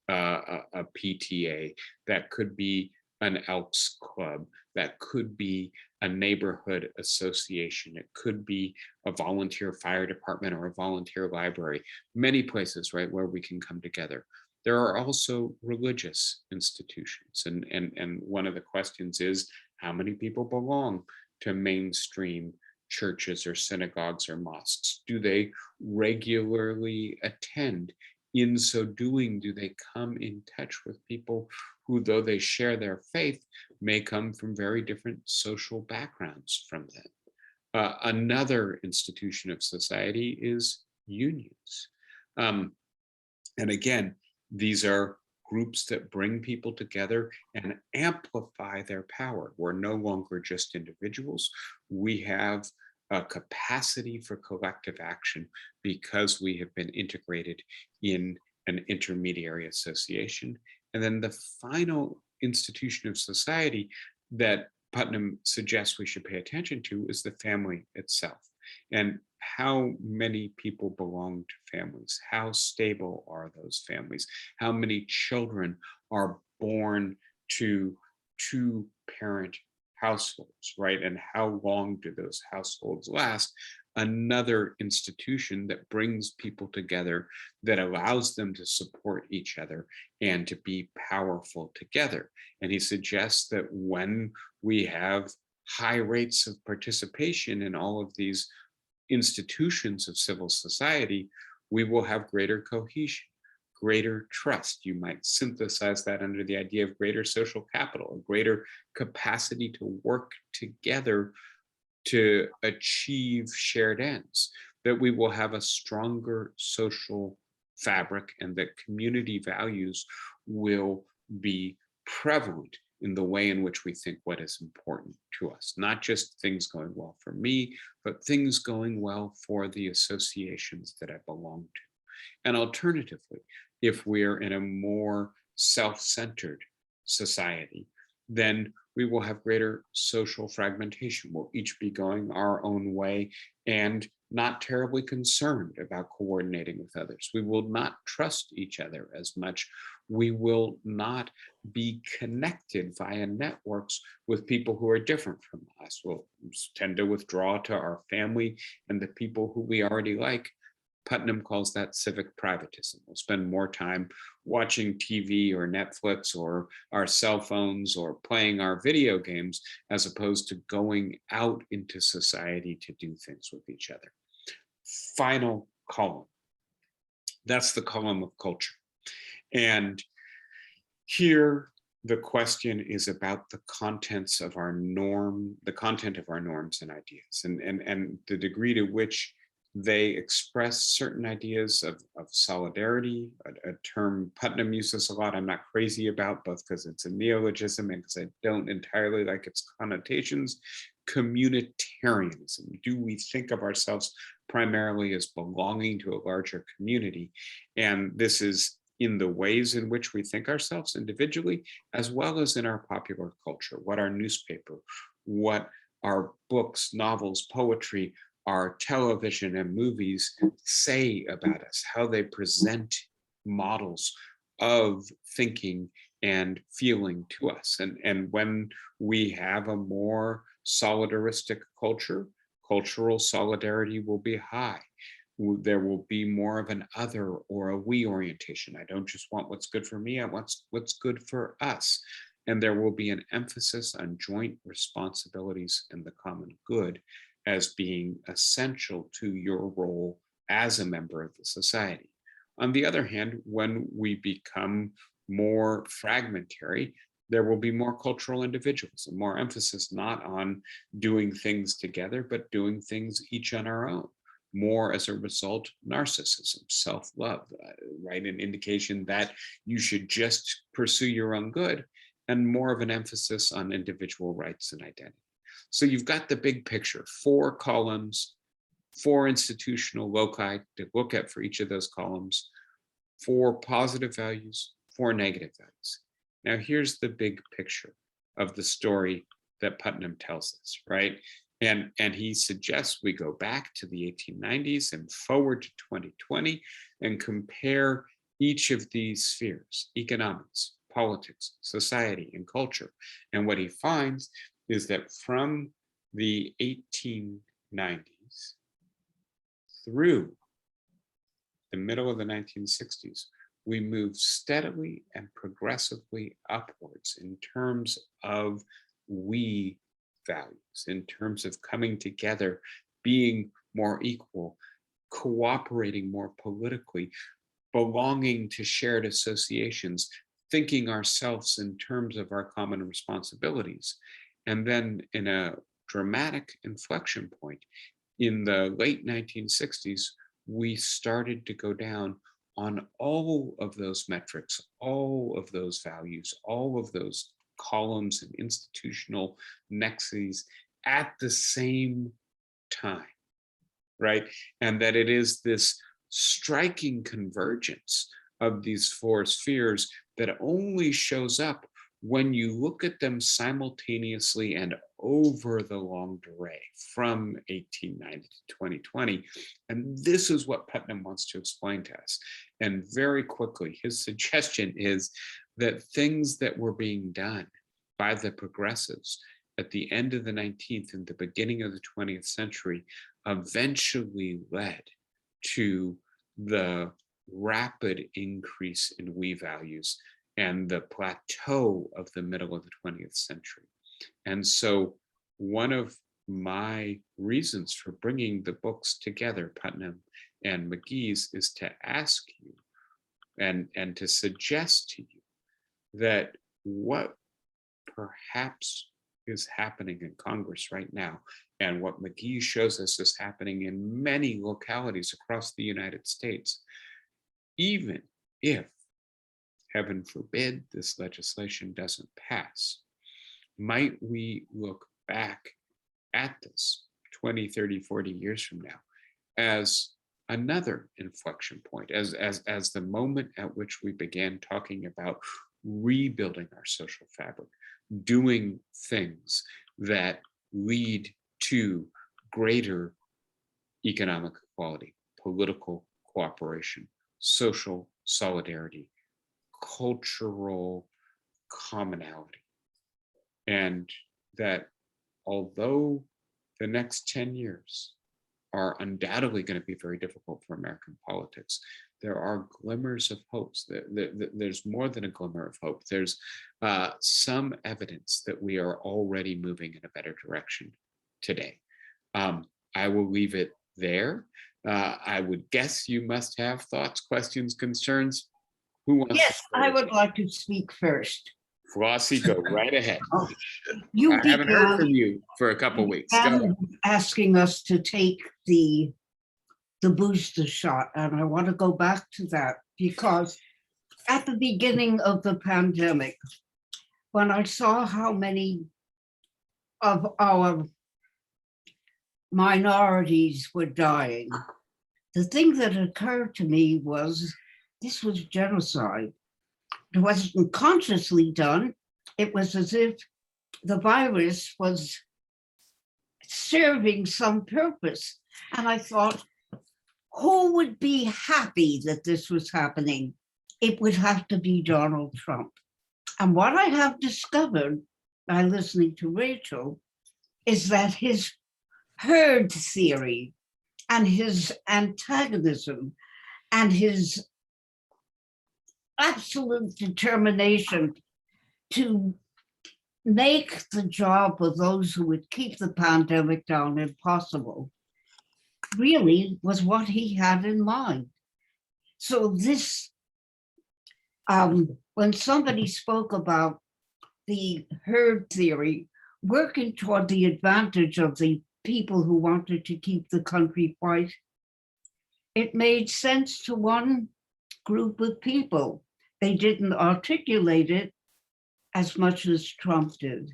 a PTA, that could be an Elks Club, that could be a neighborhood association, it could be a volunteer fire department or a volunteer library, many places, right, where we can come together. There are also religious institutions. And one of the questions is, how many people belong to mainstream churches or synagogues or mosques? Do they regularly attend? In so doing, do they come in touch with people who, though they share their faith, may come from very different social backgrounds from them? Another institution of society is unions. And again, these are groups that bring people together and amplify their power. We're no longer just individuals. We have a capacity for collective action because we have been integrated in an intermediary association. And then the final institution of society that Putnam suggests we should pay attention to is the family itself. And how many people belong to families? How stable are those families? How many children are born to two-parent households, right? And how long do those households last? Another institution that brings people together, that allows them to support each other and to be powerful together. And he suggests that when we have high rates of participation in all of these institutions of civil society, we will have greater cohesion, greater trust. You might synthesize that under the idea of greater social capital, a greater capacity to work together to achieve shared ends, that we will have a stronger social fabric, and that community values will be prevalent in the way in which we think what is important to us. Not just things going well for me, but things going well for the associations that I belong to. And alternatively, if we're in a more self-centered society, then we will have greater social fragmentation. We'll each be going our own way and not terribly concerned about coordinating with others. We will not trust each other as much. We will not be connected via networks with people who are different from us. We'll tend to withdraw to our family and the people who we already like. Putnam calls that civic privatism. We'll spend more time watching TV or Netflix or our cell phones or playing our video games, as opposed to going out into society to do things with each other. Final column. That's the column of culture. And here, the question is about the contents of our norm, the content of our norms and ideas, and the degree to which they express certain ideas of solidarity, a term Putnam uses a lot, I'm not crazy about, both because it's a neologism and because I don't entirely like its connotations. Communitarianism. Do we think of ourselves primarily as belonging to a larger community? And this is in the ways in which we think ourselves individually, as well as in our popular culture, what our newspaper, what our books, novels, poetry, our television and movies say about us, how they present models of thinking and feeling to us. And when we have a more solidaristic culture, cultural solidarity will be high. There will be more of an other or a we orientation. I don't just want what's good for me, I want what's good for us. And there will be an emphasis on joint responsibilities and the common good as being essential to your role as a member of the society. On the other hand, when we become more fragmentary, there will be more cultural individualism, more emphasis not on doing things together, but doing things each on our own. More, as a result, narcissism, self-love, right? An indication that you should just pursue your own good, and more of an emphasis on individual rights and identity. So you've got the big picture, 4 columns, 4 institutional loci to look at for each of those columns, 4 positive values, 4 negative values. Now here's the big picture of the story that Putnam tells us, right? And he suggests we go back to the 1890s and forward to 2020 and compare each of these spheres, economics, politics, society, and culture. And what he finds is that from the 1890s through the middle of the 1960s, we move steadily and progressively upwards in terms of we values, in terms of coming together, being more equal, cooperating more politically, belonging to shared associations, thinking ourselves in terms of our common responsibilities. And then in a dramatic inflection point, in the late 1960s, we started to go down on all of those metrics, all of those values, all of those columns and institutional nexes at the same time, right? And that it is this striking convergence of these four spheres that only shows up when you look at them simultaneously and over the long durée from 1890 to 2020. And this is what Putnam wants to explain to us. And very quickly, his suggestion is that things that were being done by the progressives at the end of the 19th and the beginning of the 20th century eventually led to the rapid increase in we values and the plateau of the middle of the 20th century. And so one of my reasons for bringing the books together, Putnam and McGee's, is to ask you and to suggest to you that what perhaps is happening in Congress right now, and what McGee shows us is happening in many localities across the United States, even if, heaven forbid, this legislation doesn't pass, might we look back at this 20, 30, 40 years from now as another inflection point, as the moment at which we began talking about rebuilding our social fabric, doing things that lead to greater economic equality, political cooperation, social solidarity, cultural commonality. And that although the next 10 years are undoubtedly going to be very difficult for American politics, there are glimmers of hopes. There's more than a glimmer of hope. There's some evidence that we are already moving in a better direction today. I will leave it there. I would guess you must have thoughts, questions, concerns. Who wants
Yes, I would like to speak first.
Flossie, go right ahead.
You
I haven't heard from you for a couple weeks. Go ahead.
Asking us to take the booster shot, and I want to go back to that because at the beginning of the pandemic, when I saw how many of our minorities were dying, the thing that occurred to me was this was genocide. It wasn't consciously done. It was as if the virus was serving some purpose. And I thought, who would be happy that this was happening? It would have to be Donald Trump. And what I have discovered by listening to Rachel is that his herd theory and his antagonism and his absolute determination to make the job of those who would keep the pandemic down impossible really was what he had in mind. So this, when somebody spoke about the herd theory, working toward the advantage of the people who wanted to keep the country white, it made sense to one group of people. They didn't articulate it as much as Trump did.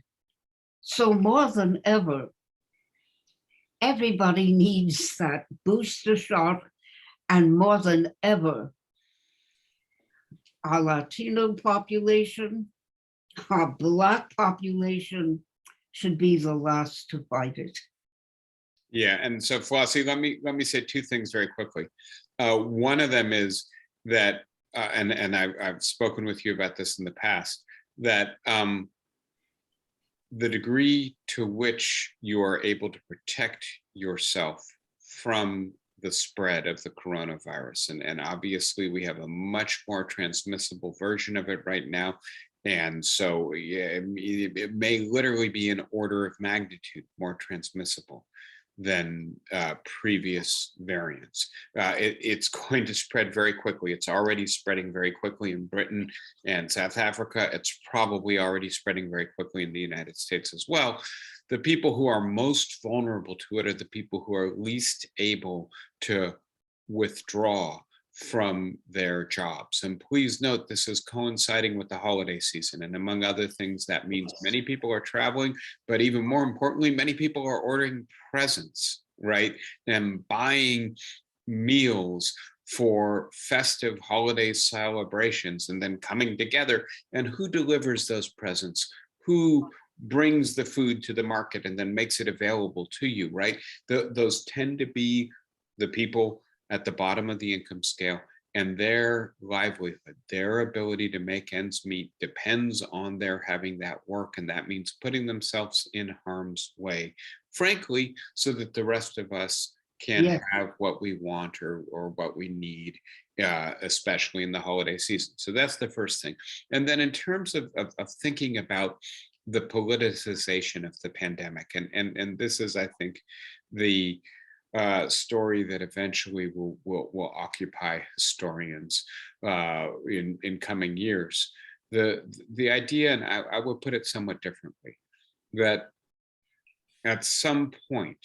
So more than ever, everybody needs that booster shot, and more than ever, our Latino population, our Black population should be the last to fight it.
Yeah, and so Flossie, let me say two things very quickly. One of them is that, and I've spoken with you about this in the past, that the degree to which you are able to protect yourself from the spread of the coronavirus, and obviously we have a much more transmissible version of it right now. And so yeah, it may literally be an order of magnitude more transmissible than previous variants. It's going to spread very quickly. It's already spreading very quickly in Britain and South Africa. It's probably already spreading very quickly in the United States as well. The people who are most vulnerable to it are the people who are least able to withdraw from their jobs. And please note, this is coinciding with the holiday season. And among other things, that means many people are traveling, but even more importantly, many people are ordering presents, right? And buying meals for festive holiday celebrations and then coming together. And who delivers those presents? Who brings the food to the market and then makes it available to you, right? Those tend to be the people at the bottom of the income scale, and their livelihood, their ability to make ends meet depends on their having that work. And that means putting themselves in harm's way, frankly, so that the rest of us can
Yes.
have what we want or what we need, especially in the holiday season. So that's the first thing. And then in terms of thinking about the politicization of the pandemic, and this is, I think, the story that eventually will occupy historians in coming years. The idea, and I will put it somewhat differently, that at some point,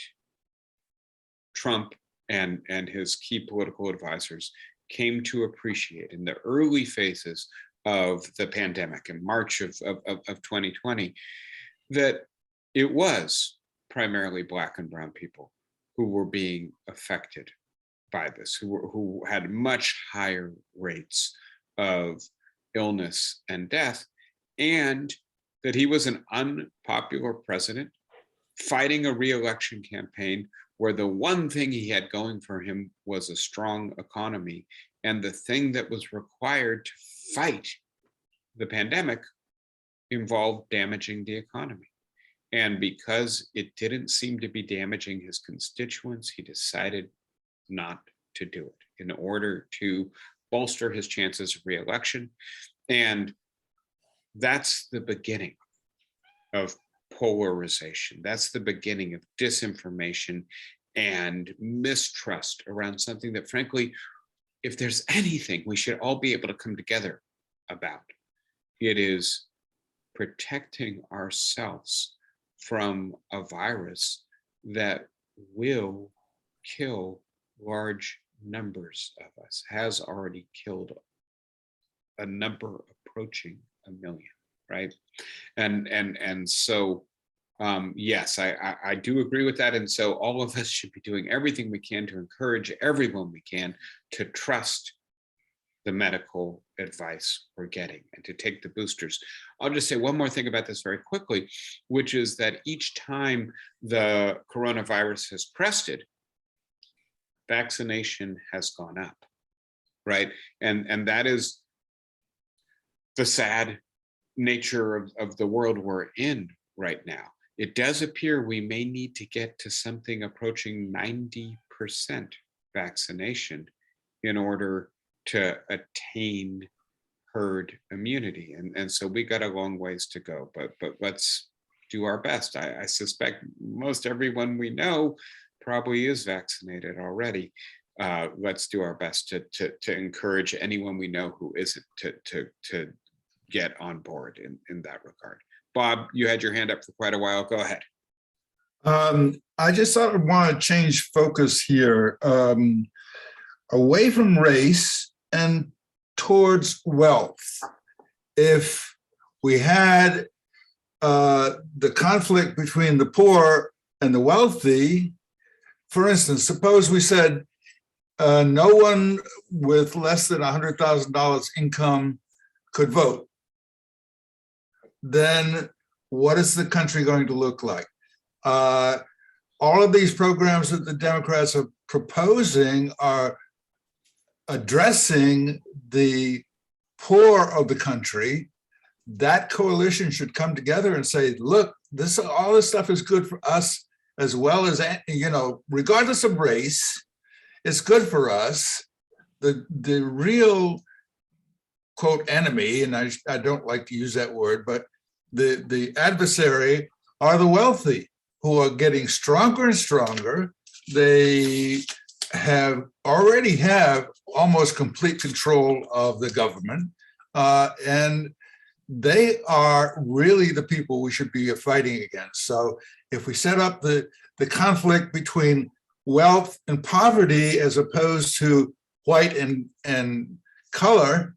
Trump and his key political advisors came to appreciate in the early phases of the pandemic in March of 2020, that it was primarily Black and brown people who were being affected by this, who had much higher rates of illness and death, and that he was an unpopular president fighting a re-election campaign where the one thing he had going for him was a strong economy, and the thing that was required to fight the pandemic involved damaging the economy. And because it didn't seem to be damaging his constituents, he decided not to do it in order to bolster his chances of re-election. And that's the beginning of polarization. That's the beginning of disinformation and mistrust around something that, frankly, if there's anything we should all be able to come together about, it is protecting ourselves from a virus that will kill large numbers of us, has already killed a number approaching 1 million, right? And so yes, I do agree with that. And so all of us should be doing everything we can to encourage everyone we can to trust the medical advice we're getting and to take the boosters. I'll just say one more thing about this very quickly, which is that each time the coronavirus has crested, vaccination has gone up, right? And that is the sad nature of the world we're in right now. It does appear we may need to get to something approaching 90% vaccination in order to attain herd immunity. And so we got a long ways to go, but let's do our best. I suspect most everyone we know probably is vaccinated already. Let's do our best to encourage anyone we know who isn't to get on board in that regard. Bob, you had your hand up for quite a while. Go ahead.
I just sort of want to change focus here away from race and towards wealth. If we had the conflict between the poor and the wealthy, for instance, suppose we said no one with less than $100,000 income could vote, then what is the country going to look like? all of these programs that the Democrats are proposing are addressing the poor of the country, that coalition should come together and say, look, all this stuff is good for us as well as, regardless of race, it's good for us. The real, quote, enemy, and I don't like to use that word, but the adversary are the wealthy, who are getting stronger and stronger. They already have almost complete control of the government, and they are really the people we should be fighting against. So if we set up the conflict between wealth and poverty as opposed to white and color,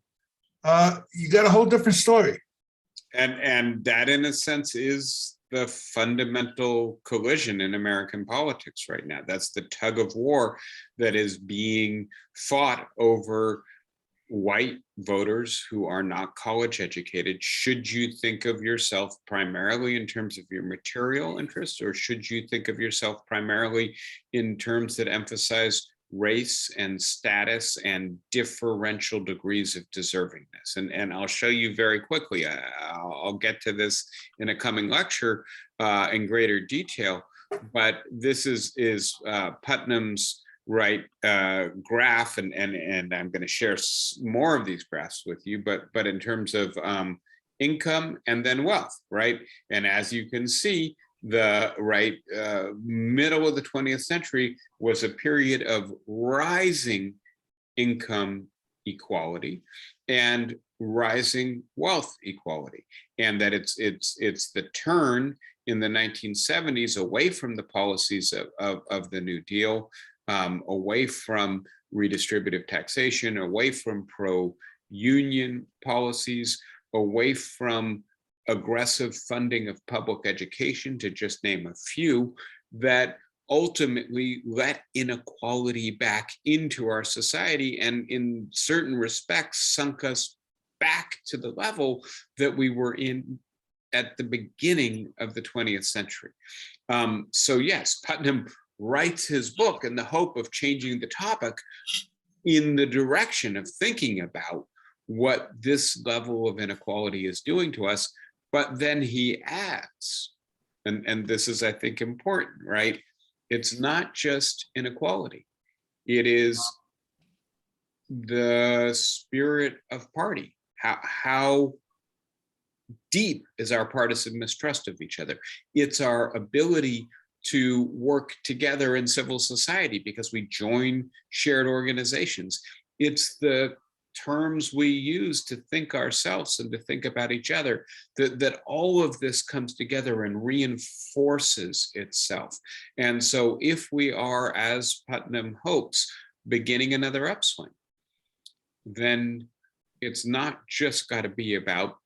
you got a whole different story.
And that, in a sense, is the fundamental collision in American politics right now. That's the tug of war that is being fought over white voters who are not college educated. Should you think of yourself primarily in terms of your material interests, or should you think of yourself primarily in terms that emphasize race and status and differential degrees of deservingness? And I'll show you very quickly. I'll get to this in a coming lecture in greater detail, but this is Putnam's graph, and I'm going to share more of these graphs with you, but in terms of income and then wealth, right? And as you can see, the middle of the 20th century was a period of rising income equality and rising wealth equality, and that it's the turn in the 1970s away from the policies of the New Deal, away from redistributive taxation, away from pro-union policies, away from aggressive funding of public education, to just name a few, that ultimately let inequality back into our society, and in certain respects sunk us back to the level that we were in at the beginning of the 20th century. So yes, Putnam writes his book in the hope of changing the topic in the direction of thinking about what this level of inequality is doing to us. But then he adds, and this is, I think, important, right? It's not just inequality. It is the spirit of party. How deep is our partisan mistrust of each other? It's our ability to work together in civil society because we join shared organizations. It's the terms we use to think ourselves and to think about each other, that all of this comes together and reinforces itself. And so if we are, as Putnam hopes, beginning another upswing, then it's not just got to be about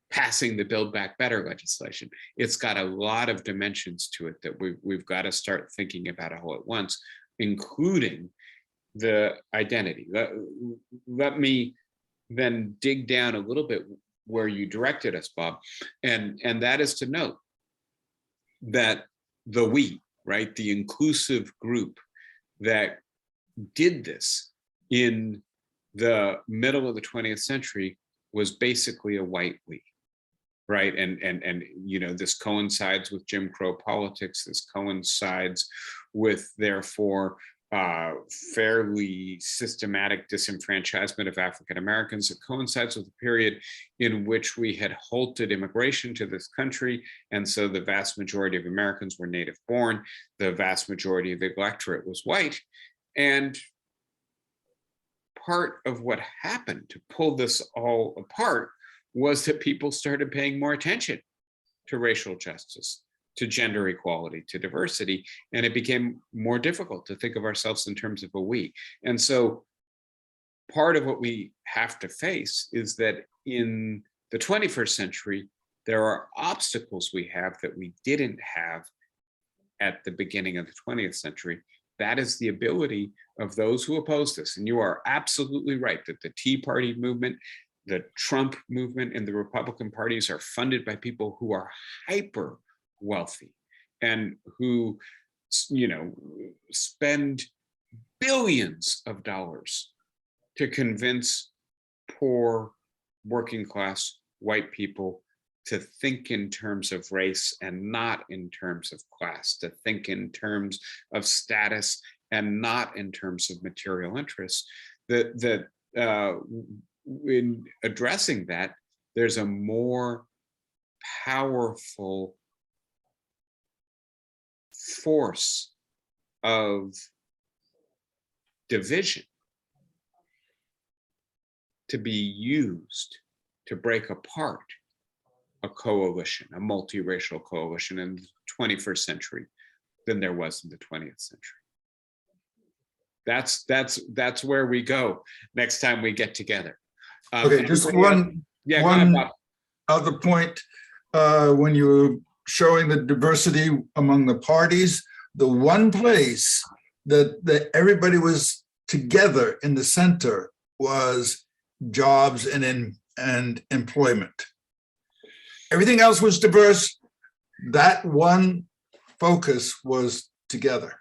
passing the Build Back Better legislation. It's got a lot of dimensions to it that we've got to start thinking about all at once, including the identity. Let me then dig down a little bit where you directed us, Bob, and that is to note that the we, right, the inclusive group that did this in the middle of the 20th century was basically a white we, right? And this coincides with Jim Crow politics. This coincides with, therefore, fairly systematic disenfranchisement of African Americans. It coincides with a period in which we had halted immigration to this country, and so the vast majority of Americans were native born. The vast majority of the electorate was white, and part of what happened to pull this all apart was that people started paying more attention to racial justice, to gender equality, to diversity, and it became more difficult to think of ourselves in terms of a we. And so part of what we have to face is that in the 21st century, there are obstacles we have that we didn't have at the beginning of the 20th century. That is the ability of those who oppose this. And you are absolutely right that the Tea Party movement, the Trump movement, and the Republican parties are funded by people who are hyper wealthy and who spend billions of dollars to convince poor working class white people to think in terms of race and not in terms of class, to think in terms of status and not in terms of material interests, that in addressing that, there's a more powerful force of division to be used to break apart a coalition, a multiracial coalition in the 21st century than there was in the 20th century. That's where we go next time we get together.
Okay, just one other point. When you were showing the diversity among the parties, the one place that everybody was together in the center was jobs and employment. Everything else was diverse. That one focus was together.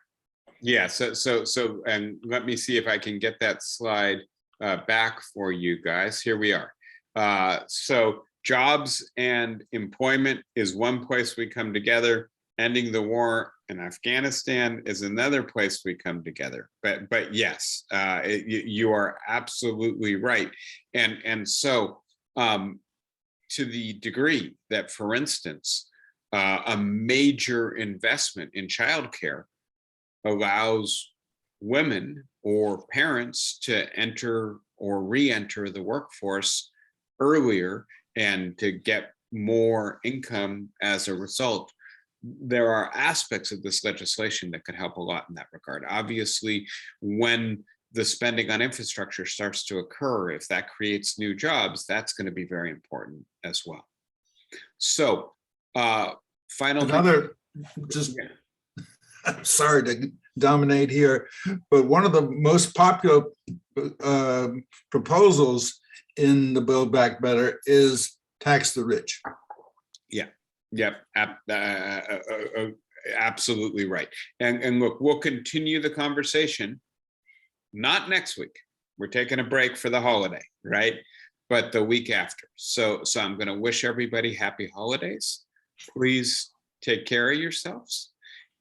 Yeah, so and let me see if I can get that slide back for you guys. Here we are. So jobs and employment is one place we come together. Ending the war in Afghanistan is another place we come together. But yes, you are absolutely right. And so to the degree that, for instance, a major investment in childcare allows women or parents to enter or re-enter the workforce earlier and to get more income as a result, there are aspects of this legislation that could help a lot in that regard. Obviously, when the spending on infrastructure starts to occur, if that creates new jobs, that's going to be very important as well. So,
I'm sorry to dominate here, but one of the most popular proposals in the Build Back Better is tax the rich.
Yep, absolutely right. And look, we'll continue the conversation, not next week. We're taking a break for the holiday, right? But the week after. So I'm going to wish everybody happy holidays. Please take care of yourselves.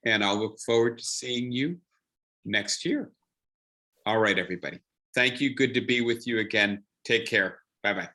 And I'll look forward to seeing you next year. All right, everybody. Thank you. Good to be with you again. Take care. Bye-bye.